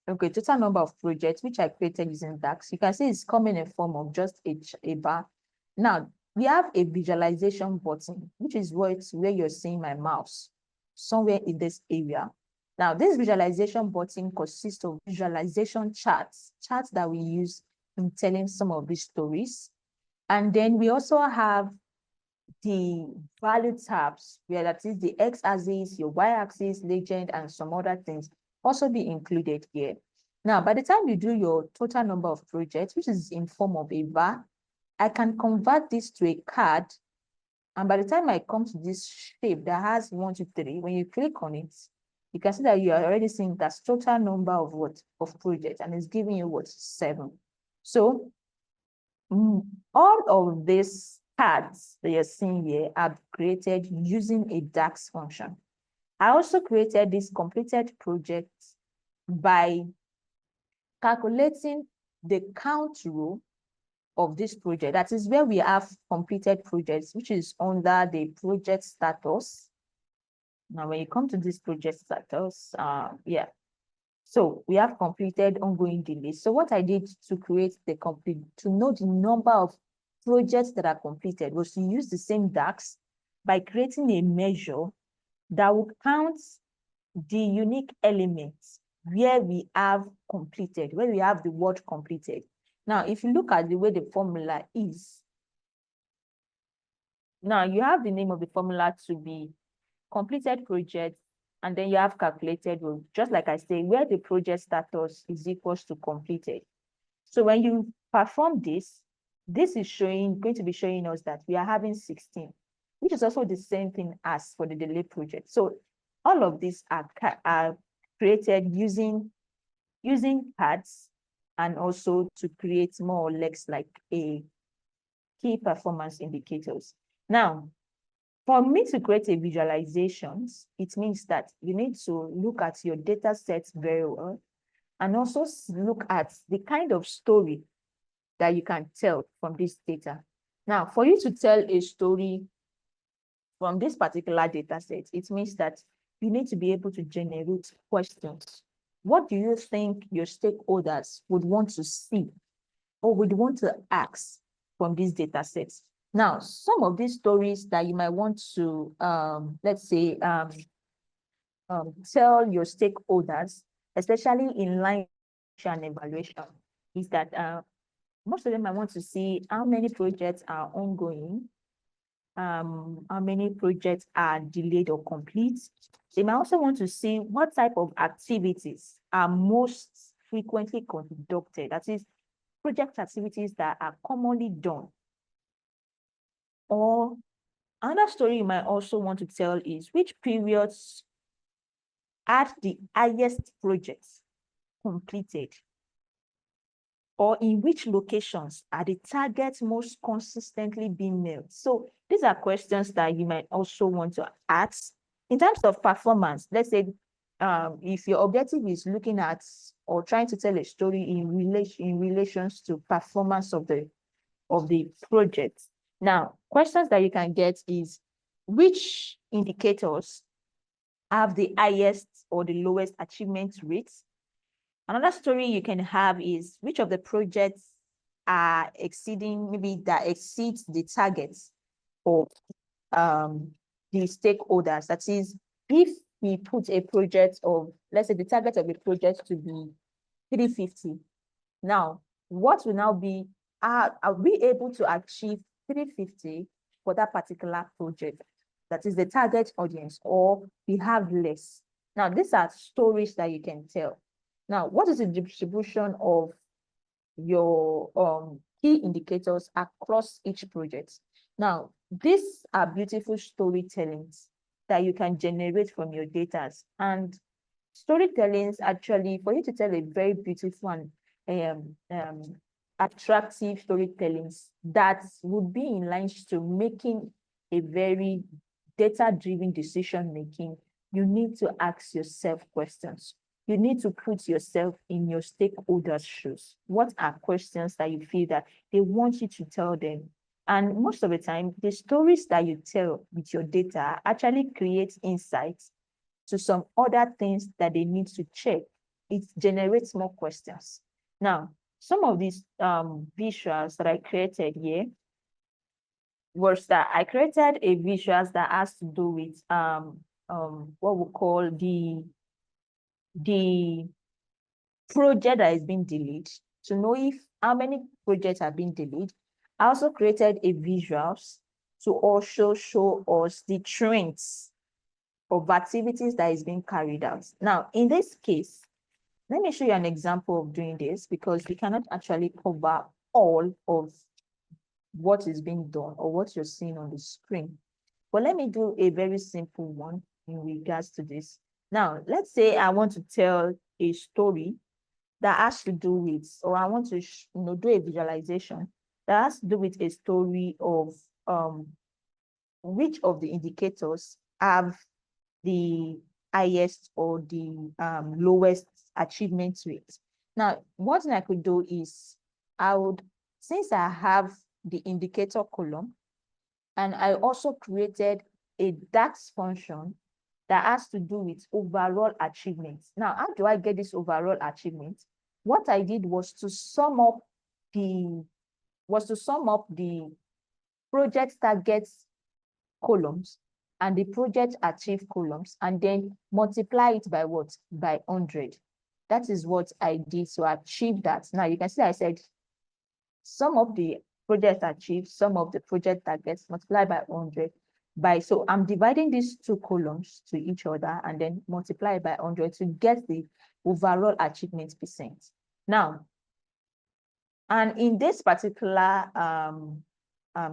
okay, total number of projects, which I created using DAX, you can see it's coming in form of just a bar. Now, we have a visualization button, which is where you're seeing my mouse, somewhere in this area. Now, this visualization button consists of visualization charts that we use in telling some of these stories. And then we also have the value tabs, where that is the x-axis, your y-axis, legend, and some other things also be included here. Now, by the time you do your total number of projects, which is in form of a bar, I can convert this to a card. And by the time I come to this shape that has 1, 2, 3, when you click on it, you can see that you are already seeing that's total number of projects, and it's giving you 7. So all of these cards that you're seeing here are created using a DAX function. I also created this completed project by calculating the count row of this project. That is where we have completed projects, which is under the project status. Now, when you come to this project status, so we have completed ongoing delays. So what I did to create to know the number of projects that are completed was to use the same DAX by creating a measure that will count the unique elements where we have completed, where we have the word completed. Now, if you look at the way the formula is, now you have the name of the formula to be completed project, and then you have calculated, just like I say, where the project status is equals to completed. So when you perform this, this is going to be showing us that we are having 16, which is also the same thing as for the delay project. So all of these are created using cards, and also to create more or less like a key performance indicators. Now, for me to create a visualizations, it means that you need to look at your data sets very well and also look at the kind of story that you can tell from this data. Now, for you to tell a story from this particular data set, it means that you need to be able to generate questions. What do you think your stakeholders would want to see or would want to ask from these data sets? Now, some of these stories that you might want to, let's say, tell your stakeholders, especially in line and evaluation, is that most of them might want to see how many projects are ongoing, how many projects are delayed or complete. They might also want to see what type of activities are most frequently conducted, that is, project activities that are commonly done. Or another story you might also want to tell is which periods had the highest projects completed, or in which locations are the targets most consistently being met. So these are questions that you might also want to ask. In terms of performance, let's say if your objective is looking at or trying to tell a story in relations to performance of the project. Now, questions that you can get is which indicators have the highest or the lowest achievement rates? Another story you can have is which of the projects are exceeding, maybe that exceeds the targets of the stakeholders. That is, if we put a project of, let's say the target of a project to be 350. Now, what will now be, are we able to achieve 350 for that particular project? That is the target audience, or we have less. Now, these are stories that you can tell. Now, what is the distribution of your key indicators across each project? Now, these are beautiful storytellings that you can generate from your data. And storytellings, actually, for you to tell a very beautiful and attractive storytellings that would be in line to making a very data-driven decision-making, you need to ask yourself questions. You need to put yourself in your stakeholders' shoes. What are questions that you feel that they want you to tell them? And most of the time, the stories that you tell with your data actually create insights to some other things that they need to check. It generates more questions. Now, some of these visuals that I created here was that I created a visuals that has to do with what we call the project that is being delayed, to know if how many projects have been delayed. I also created a visuals to also show us the trends of activities that is being carried out. Now, in this case, let me show you an example of doing this, because we cannot actually cover all of what is being done or what you're seeing on the screen. But let me do a very simple one in regards to this. Now, let's say I want to tell a story that has to do with, or I want to do a visualization that has to do with a story of which of the indicators have the highest or the lowest achievement rate. Now, what I could do is since I have the indicator column, and I also created a DAX function that has to do with overall achievements. Now, how do I get this overall achievement? What I did was to sum up the project targets columns and the project achieved columns, and then multiply it by what? By 100. That is what I did to achieve that. Now you can see I said some of the projects achieved, some of the project targets multiplied by 100. So I'm dividing these two columns to each other and then multiply by 100 to get the overall achievement percent. Now, and in this particular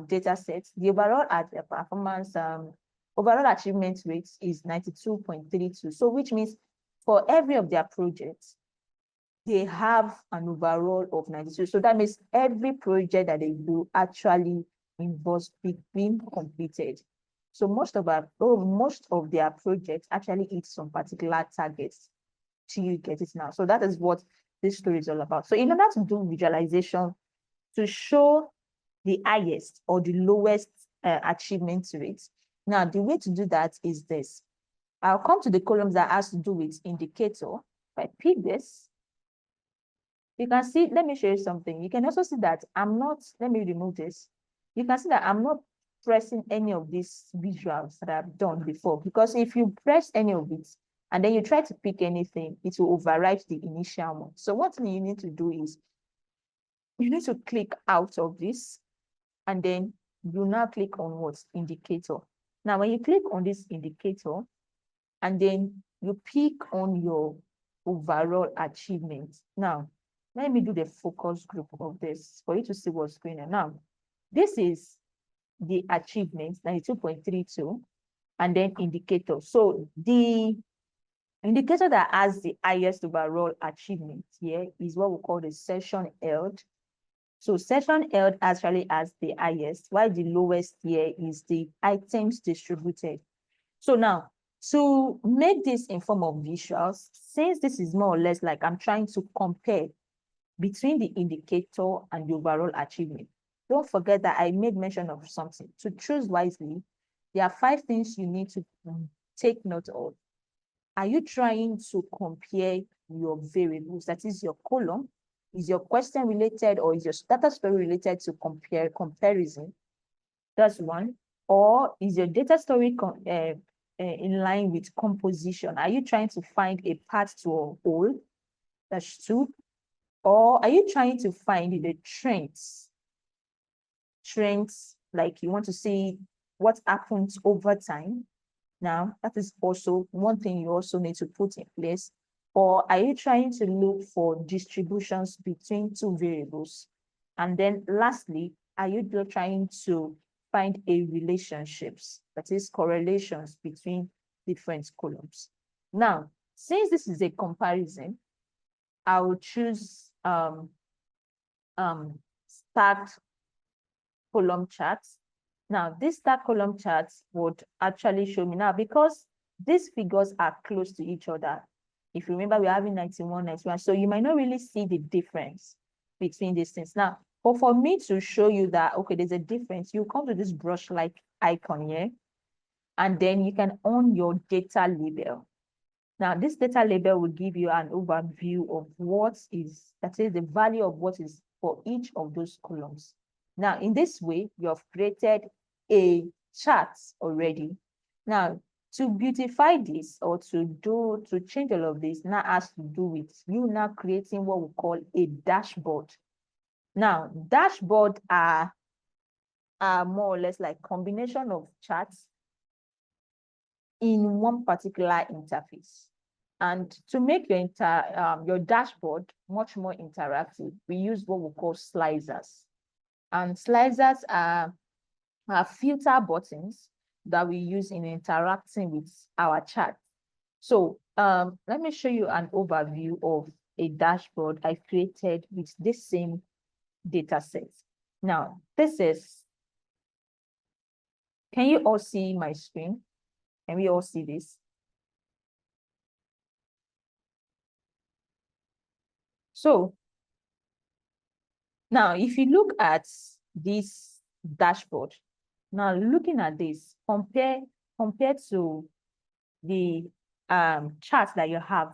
data set, the overall performance overall achievement rate is 92.32. So which means for every of their projects, they have an overall of 92. So that means every project that they do actually involves being completed. So most of their projects actually hit some particular targets till you get it now. So that is what this story is all about. So in order to do visualization to show the highest or the lowest achievement rate, now the way to do that is this. I'll come to the columns that has to do with indicator. If I pick this, you can see, let me show you something. You can also see that I'm not, let me remove this. You can see that I'm not pressing any of these visuals that I've done before, because if you press any of it and then you try to pick anything, it will override the initial one. So what you need to do is you need to click out of this and then you now click on what? Indicator. Now, when you click on this indicator and then you pick on your overall achievement. Now, let me do the focus group of this for you to see what's going on. Now, this is the achievement, 92.32, and then indicator. So the indicator that has the highest overall achievement here is what we call the session held. So session held actually has the highest, while the lowest here is the items distributed. So now, to make this in form of visuals, since this is more or less like I'm trying to compare between the indicator and the overall achievement, don't forget that I made mention of something. To choose wisely, there are 5 things you need to take note of. Are you trying to compare your variables? That is your column. Is your question related or is your data story related to comparison? That's one. Or is your data story in line with composition? Are you trying to find a path to a whole? That's 2. Or are you trying to find the trends? Trends, like you want to see what happens over time. Now, that is also one thing you also need to put in place. Or are you trying to look for distributions between 2 variables? And then lastly, are you trying to find a relationships, that is correlations between different columns? Now, since this is a comparison, I will choose stacked column charts. Now, this stacked column charts would actually show me now, because these figures are close to each other. If you remember, we're having 91, 91. So you might not really see the difference between these things. Now, but for me to show you that, okay, there's a difference, you come to this brush-like icon here, and then you can own your data label. Now, this data label will give you an overview of what is, that is the value of what is for each of those columns. Now, in this way, you have created a chart already. Now, to beautify this or to change all of this now has to do with you now creating what we call a dashboard. Now, dashboard are more or less like combination of charts in one particular interface. And to make your dashboard much more interactive, we use what we call slicers. And slicers are filter buttons that we use in interacting with our chart. So let me show you an overview of a dashboard I created with this same data set. Now, this is, can you all see my screen? Can we all see this? So now, if you look at this dashboard, now looking at this, compared to the chart that you have,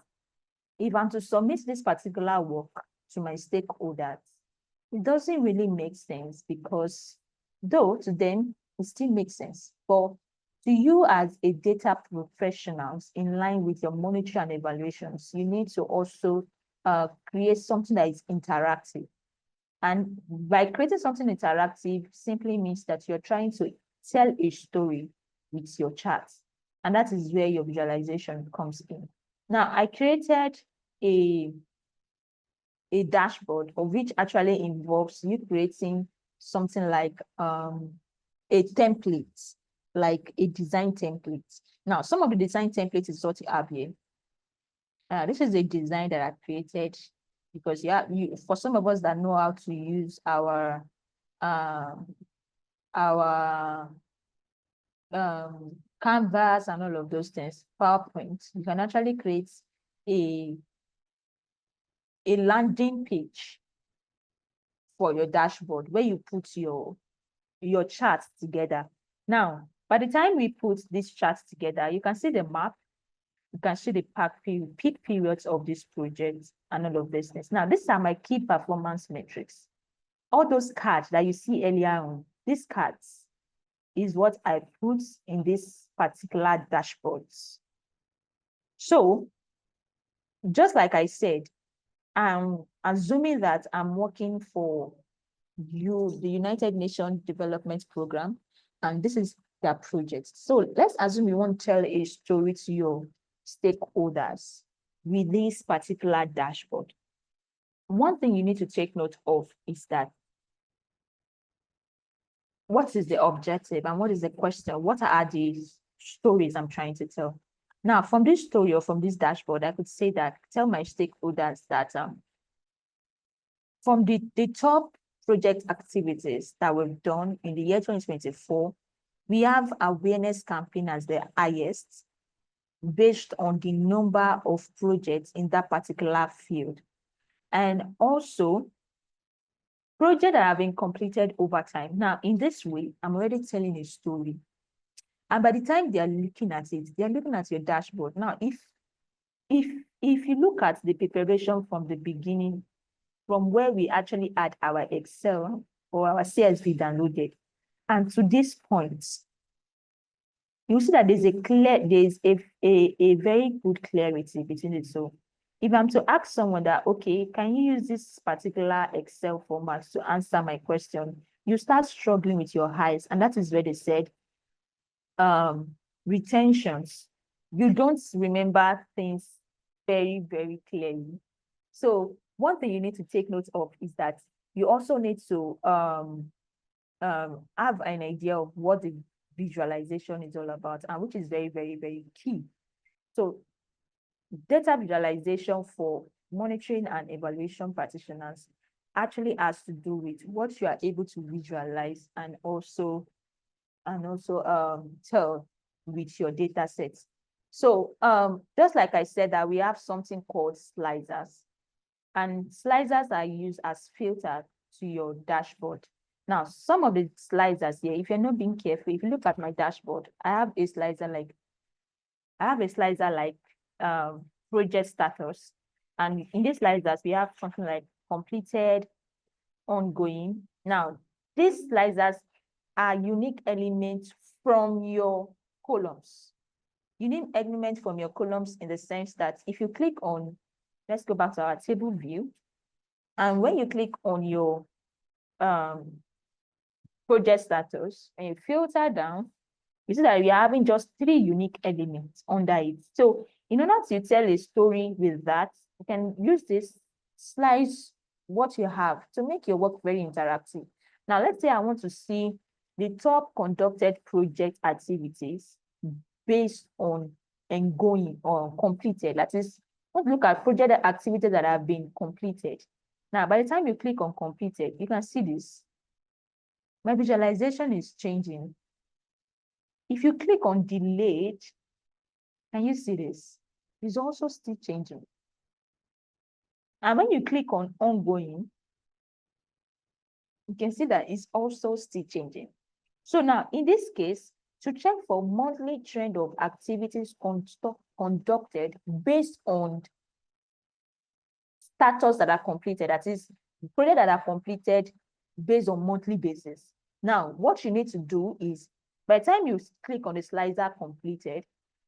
if I'm to submit this particular work to my stakeholders, it doesn't really make sense, because though to them it still makes sense, but to you as a data professionals in line with your monitoring and evaluations, you need to also create something that is interactive. And by creating something interactive simply means that you're trying to tell a story with your charts. And that is where your visualization comes in. Now, I created a dashboard, of which actually involves you creating something like a template, like a design template. Now, some of the design templates is what you have here. This is a design that I created because yeah, for some of us that know how to use our our Canvas and all of those things, PowerPoint, you can actually create a landing page for your dashboard where you put your charts together. Now, by the time we put these charts together, you can see the map, you can see the peak periods of this project and all of this things. Now, these are my key performance metrics. All those cards that you see earlier on, these cards is what I put in this particular dashboards. So, just like I said, I'm assuming that I'm working for the United Nations Development Program, and this is their project. So let's assume you want to tell a story to your stakeholders with this particular dashboard. One thing you need to take note of is that what is the objective and what is the question? What are the stories I'm trying to tell? Now, from this story or from this dashboard, I could say that, tell my stakeholders that from the top project activities that we've done in the year 2024, we have awareness campaign as the highest based on the number of projects in that particular field. And also, projects that have been completed over time. Now, in this way, I'm already telling a story. And by the time they are looking at it, they are looking at your dashboard. Now, if you look at the preparation from the beginning, from where we actually had our Excel or our CSV downloaded, and to this point, you see that there's a very good clarity between it. So if I'm to ask someone that, okay, can you use this particular Excel format to answer my question? You start struggling with your eyes, and that is where they said retentions. You don't remember things very, very clearly. So one thing you need to take note of is that you also need to have an idea of what the visualization is all about, and which is very, very, very key. So data visualization for monitoring and evaluation practitioners actually has to do with what you are able to visualize and also tell with your data sets. So just like I said, that we have something called slicers, and slicers are used as filter to your dashboard. Now, some of the slicers here, if you're not being careful, if you look at my dashboard, I have a slicer like project status. And in these slicers, we have something like completed, ongoing. Now, these slicers are unique elements from your columns. Unique elements from your columns in the sense that if you click on, let's go back to our table view. And when you click on your project status and you filter down, you see that we are having just 3 unique elements under it. So in order to tell a story with that, you can use this, slice what you have to make your work very interactive. Now, let's say I want to see the top conducted project activities based on ongoing or completed. That is, let's look at project activities that have been completed. Now, by the time you click on completed, you can see this. My visualization is changing. If you click on delayed, can you see this? It's also still changing. And when you click on ongoing, you can see that it's also still changing. So now, in this case, to check for monthly trend of activities conducted based on status that are completed, that is, projects that are completed based on monthly basis. Now, what you need to do is, by the time you click on the slicer completed,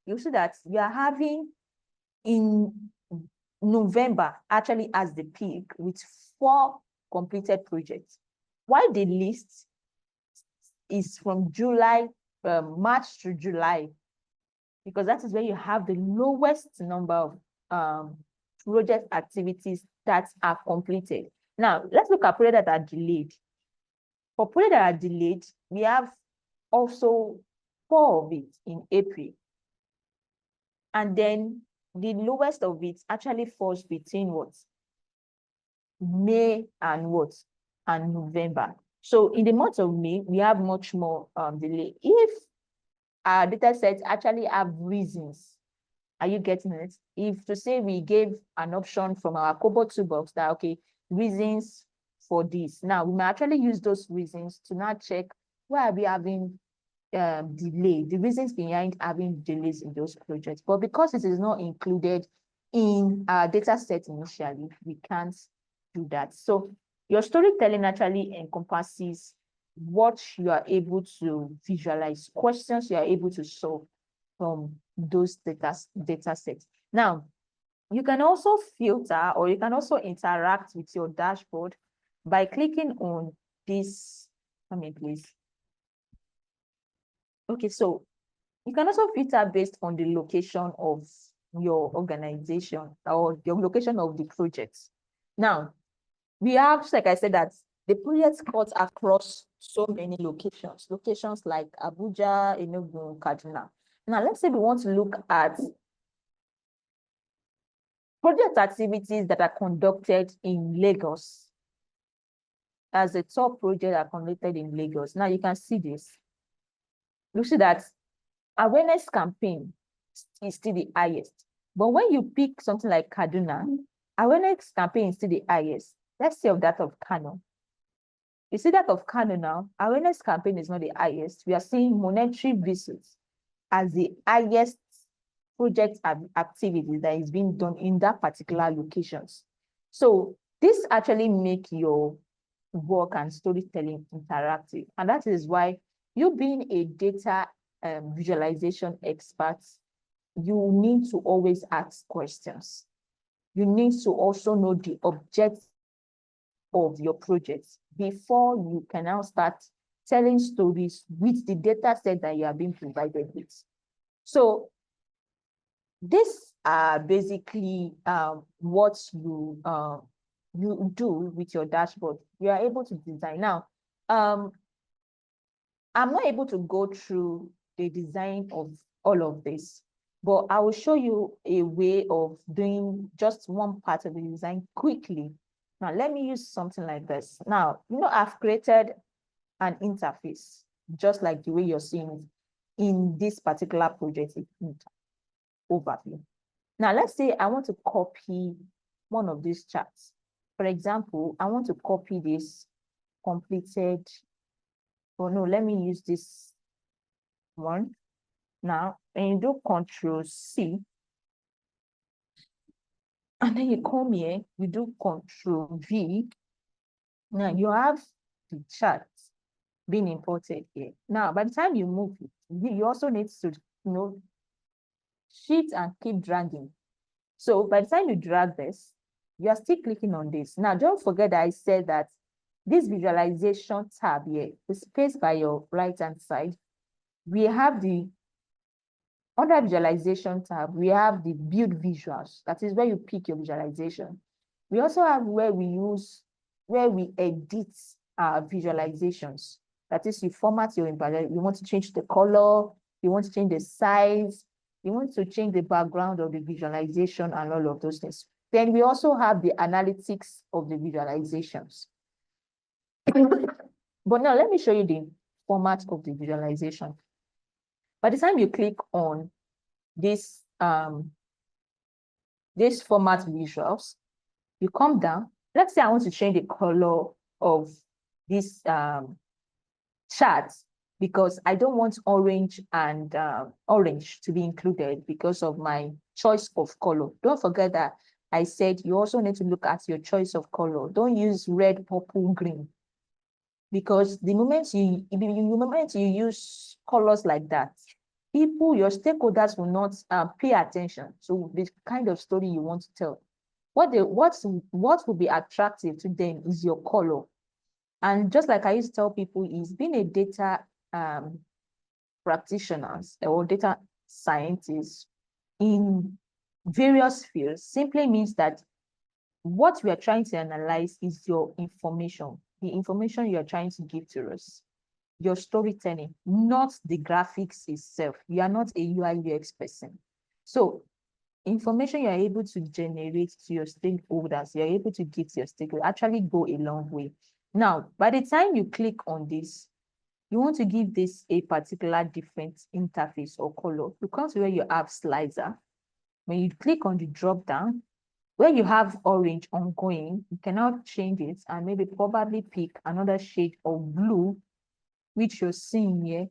you see that we are having in November actually as the peak with 4 completed projects. While the list is from March to July, because that is where you have the lowest number of project activities that are completed. Now, let's look at projects that are delayed. For projects that are delayed, we have also 4 of it in April. And then the lowest of it actually falls between what? May and what? And November. So in the month of May, we have much more delay. If our data sets actually have reasons, are you getting it? If to say we gave an option from our KoboToolbox that, okay, reasons for this. Now, we may actually use those reasons to now check why are we having delay, the reasons behind having delays in those projects. But because it is not included in our data set initially, we can't do that. So your storytelling actually encompasses what you are able to visualize, questions you are able to solve from those data sets. Now, you can also filter or you can also interact with your dashboard by clicking on this. Come in, please. Okay, so you can also filter based on the location of your organization or your location of the project. Now, we have, like I said, that the project cuts across so many locations like Abuja, Enugu, Kaduna. Now, let's say we want to look at project activities that are conducted in Lagos. As the top project are conducted in Lagos. Now, you can see this. You see that awareness campaign is still the highest. But when you pick something like Kaduna, awareness campaign is still the highest. Let's say of that of Kano. You see that of Kano now, awareness campaign is not the highest. We are seeing monetary visits as the highest project activity that is being done in that particular locations. So this actually make your work and storytelling interactive. And that is why you being a data visualization expert, you need to always ask questions. You need to also know the object of your projects before you can now start telling stories with the data set that you are being provided with. So these are basically what you do with your dashboard. You are able to design. Now, I'm not able to go through the design of all of this, but I will show you a way of doing just one part of the design quickly. Now, let me use something like this. Now, I've created an interface, just like the way you're seeing in this particular project overview. Now, let's say I want to copy one of these charts. For example, I want to copy this completed. Oh no, let me use this one. Now, and you do Control-C, and then you come here, you do Control-V. Now, you have the chart being imported here. Now, by the time you move it, you also need to, shift and keep dragging. So by the time you drag this, you are still clicking on this. Now, don't forget that I said that this visualization tab here, the space by your right-hand side, we have under visualization tab, we have the build visuals. That is where you pick your visualization. We also have where we edit our visualizations. That is, you format your environment. You want to change the color, you want to change the size, you want to change the background of the visualization and all of those things. Then we also have the analytics of the visualizations. But now let me show you the format of the visualization. By the time you click on this format visuals, you come down. Let's say I want to change the color of this chart because I don't want orange and orange to be included because of my choice of color. Don't forget that I said you also need to look at your choice of color. Don't use red, purple, green. Because the moment you use colors like that, your stakeholders will not pay attention to the kind of story you want to tell. What will be attractive to them is your color. And just like I used to tell people, is being a data practitioners or data scientists in various fields simply means that what we are trying to analyze is your information, the information you are trying to give to us, your storytelling, not the graphics itself. You are not a UI UX person. So information you're able to generate to your stakeholders, you're able to give to your stakeholders, actually go a long way. Now, by the time you click on this, you want to give this a particular different interface or color. You come to where you have slicer. When you click on the drop down, where you have orange ongoing, you can now change it and maybe probably pick another shade of blue, which you're seeing here.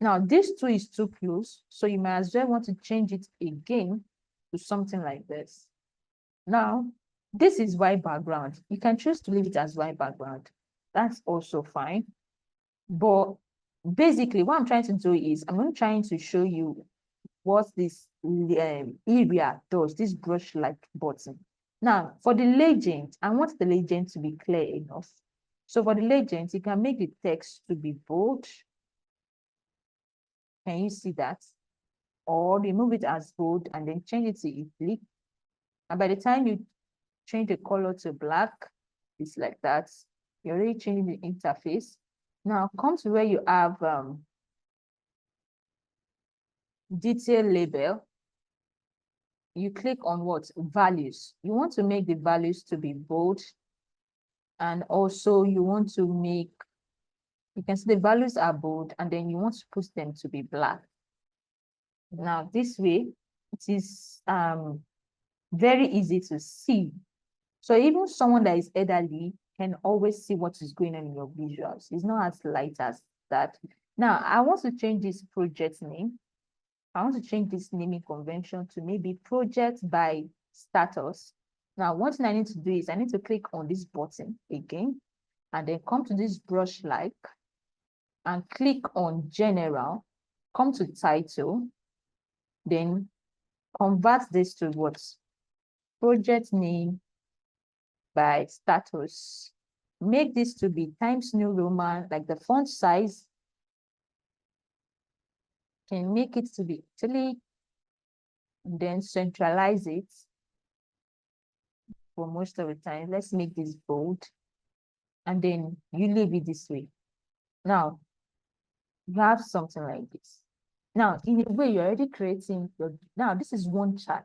Now, this two is too close, so you might as well want to change it again to something like this. Now, this is white background. You can choose to leave it as white background. That's also fine. But basically, what I'm trying to do is I'm trying to show you what this area does, this brush-like button. Now, for the legend, I want the legend to be clear enough. So for the legend, you can make the text to be bold. Can you see that? Or remove it as bold and then change it to italic. And by the time you change the color to black, it's like that. You're already changing the interface. Now come to where you have detail label. You click on what? Values. You want to make the values to be bold. And also you want to make, you can see the values are bold and then you want to put them to be black. Now this way, it is very easy to see. So even someone that is elderly can always see what is going on in your visuals. It's not as light as that. Now, I want to change this project name. I want to change this naming convention to maybe project by status. Now, one thing I need to do is I need to click on this button again, and then come to this brush like, and click on general, come to title, then convert this to what? Project name by status. Make this to be Times New Roman, like the font size. Can make it to be italic, and then centralize it for most of the time. Let's make this bold, and then you leave it this way. Now, you have something like this. Now, in a way, you're already creating your, now this is one chart.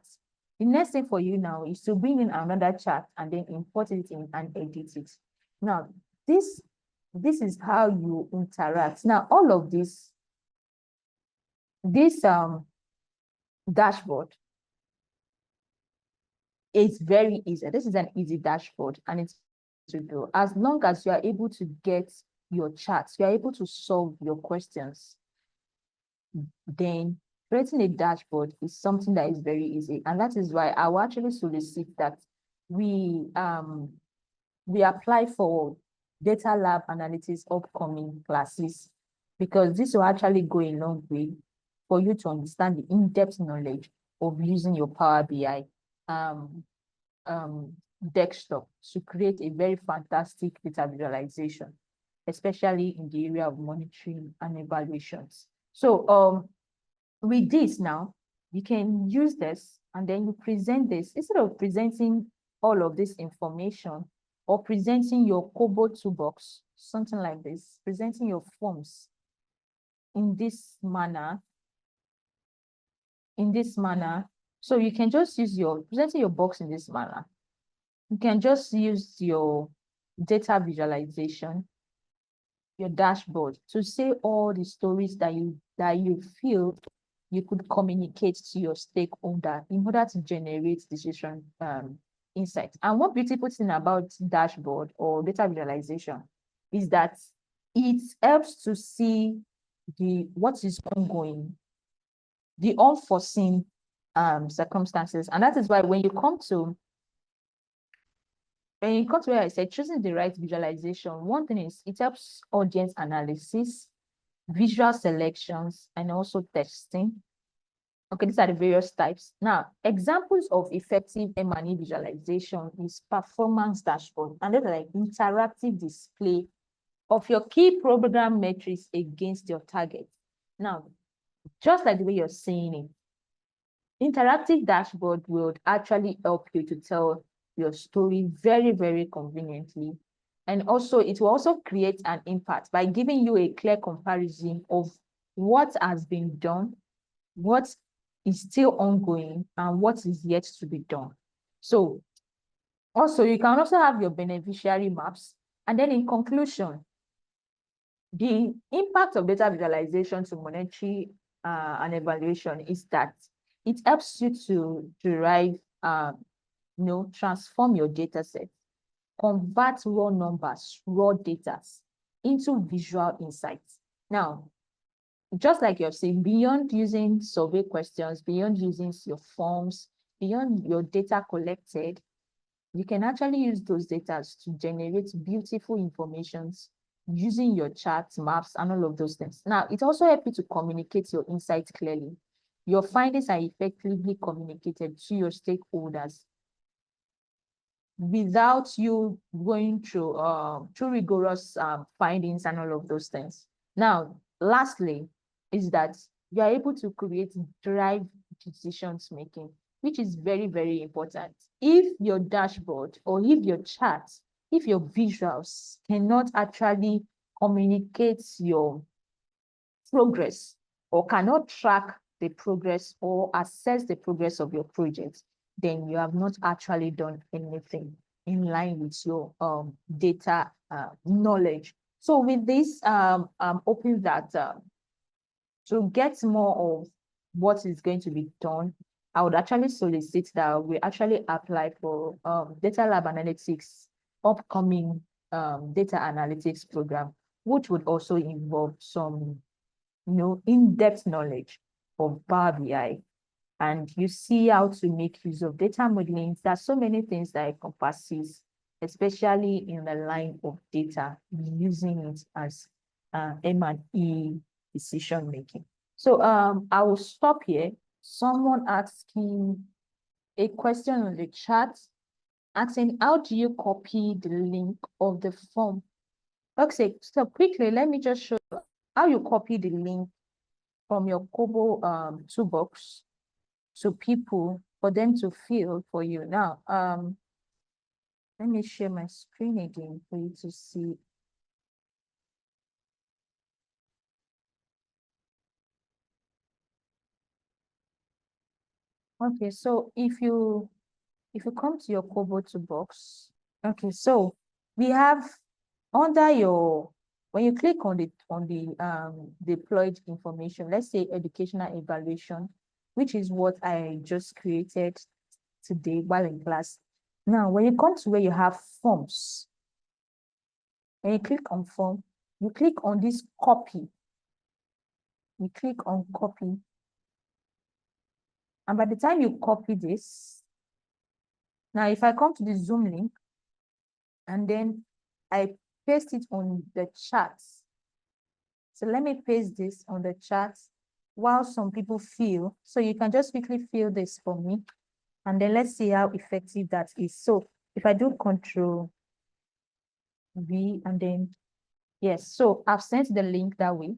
The next thing for you now is to bring in another chart and then import it in and edit it. Now, this is how you interact. Now, all of this dashboard is very easy. This is an easy dashboard, and it's to do as long as you are able to get your charts, you are able to solve your questions. Then creating a dashboard is something that is very easy, and that is why I will actually solicit that we apply for data lab analytics upcoming classes, because this will actually go a long way for you to understand the in-depth knowledge of using your Power BI desktop to create a very fantastic data visualization, especially in the area of monitoring and evaluations. So with this now, you can use this and then you present this instead of presenting all of this information or presenting your KoboToolbox, something like this, presenting your forms in this manner. So you can just use presenting your box in this manner. You can just use your data visualization, your dashboard, to say all the stories that you feel you could communicate to your stakeholder in order to generate decision insights. And one beautiful thing about dashboard or data visualization is that it helps to see what is ongoing, the unforeseen circumstances. And that is why when you come to where I said choosing the right visualization, one thing is it helps audience analysis, visual selections, and also testing. Okay, these are the various types. Now, examples of effective M&E visualization is performance dashboard, and those are like interactive display of your key program metrics against your target. Now, just like the way you're seeing it, interactive dashboard will actually help you to tell your story very, very conveniently. And also, it will also create an impact by giving you a clear comparison of what has been done, what is still ongoing and what is yet to be done. So also, you can also have your beneficiary maps. And then in conclusion, the impact of data visualization to monetary and evaluation is that it helps you to derive, transform your data set, convert raw numbers, raw data into visual insights. Now, just like you're saying, beyond using survey questions, beyond using your forms, beyond your data collected, you can actually use those data to generate beautiful informations using your charts, maps, and all of those things. Now, it also helps you to communicate your insights clearly. Your findings are effectively communicated to your stakeholders without you going through rigorous findings and all of those things. Now, lastly, is that you are able to create drive decisions making, which is very, very important. If your dashboard or if your charts, if your visuals cannot actually communicate your progress or cannot track the progress or assess the progress of your project, then you have not actually done anything in line with your data knowledge. So with this, I'm hoping that to get more of what is going to be done, I would actually solicit that we actually apply for Data Lab Analytics upcoming data analytics program, which would also involve some in-depth knowledge of Power BI. And you see how to make use of data modeling. There's so many things that it encompasses, especially in the line of data, using it as M&E decision making. So I will stop here. Someone asking a question on the chat, asking, how do you copy the link of the form? Okay, so quickly, let me just show you how you copy the link from your KoboToolbox to people for them to fill for you. Now, let me share my screen again for you to see. Okay, so if you come to your KoboToolbox, okay, so we have under your, when you click on the deployed information, let's say educational evaluation, which is what I just created today while in class. Now, when you come to where you have forms, when you click on form, you click on this copy. You click on copy. And by the time you copy this, now if I come to the Zoom link and then I paste it on the chat. So let me paste this on the chat while some people fill. So you can just quickly fill this for me. And then let's see how effective that is. So if I do Control V and then, yes, so I've sent the link that way.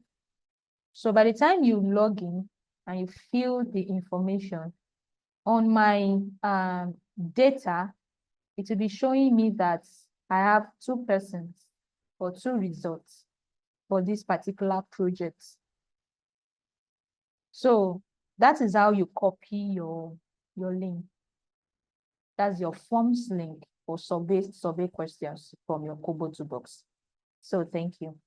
So by the time you log in and you fill the information on my data, it will be showing me that I have 2 persons or 2 results for this particular project. So that is how you copy your link. That's your forms link for survey questions from your KoboToolbox. So thank you.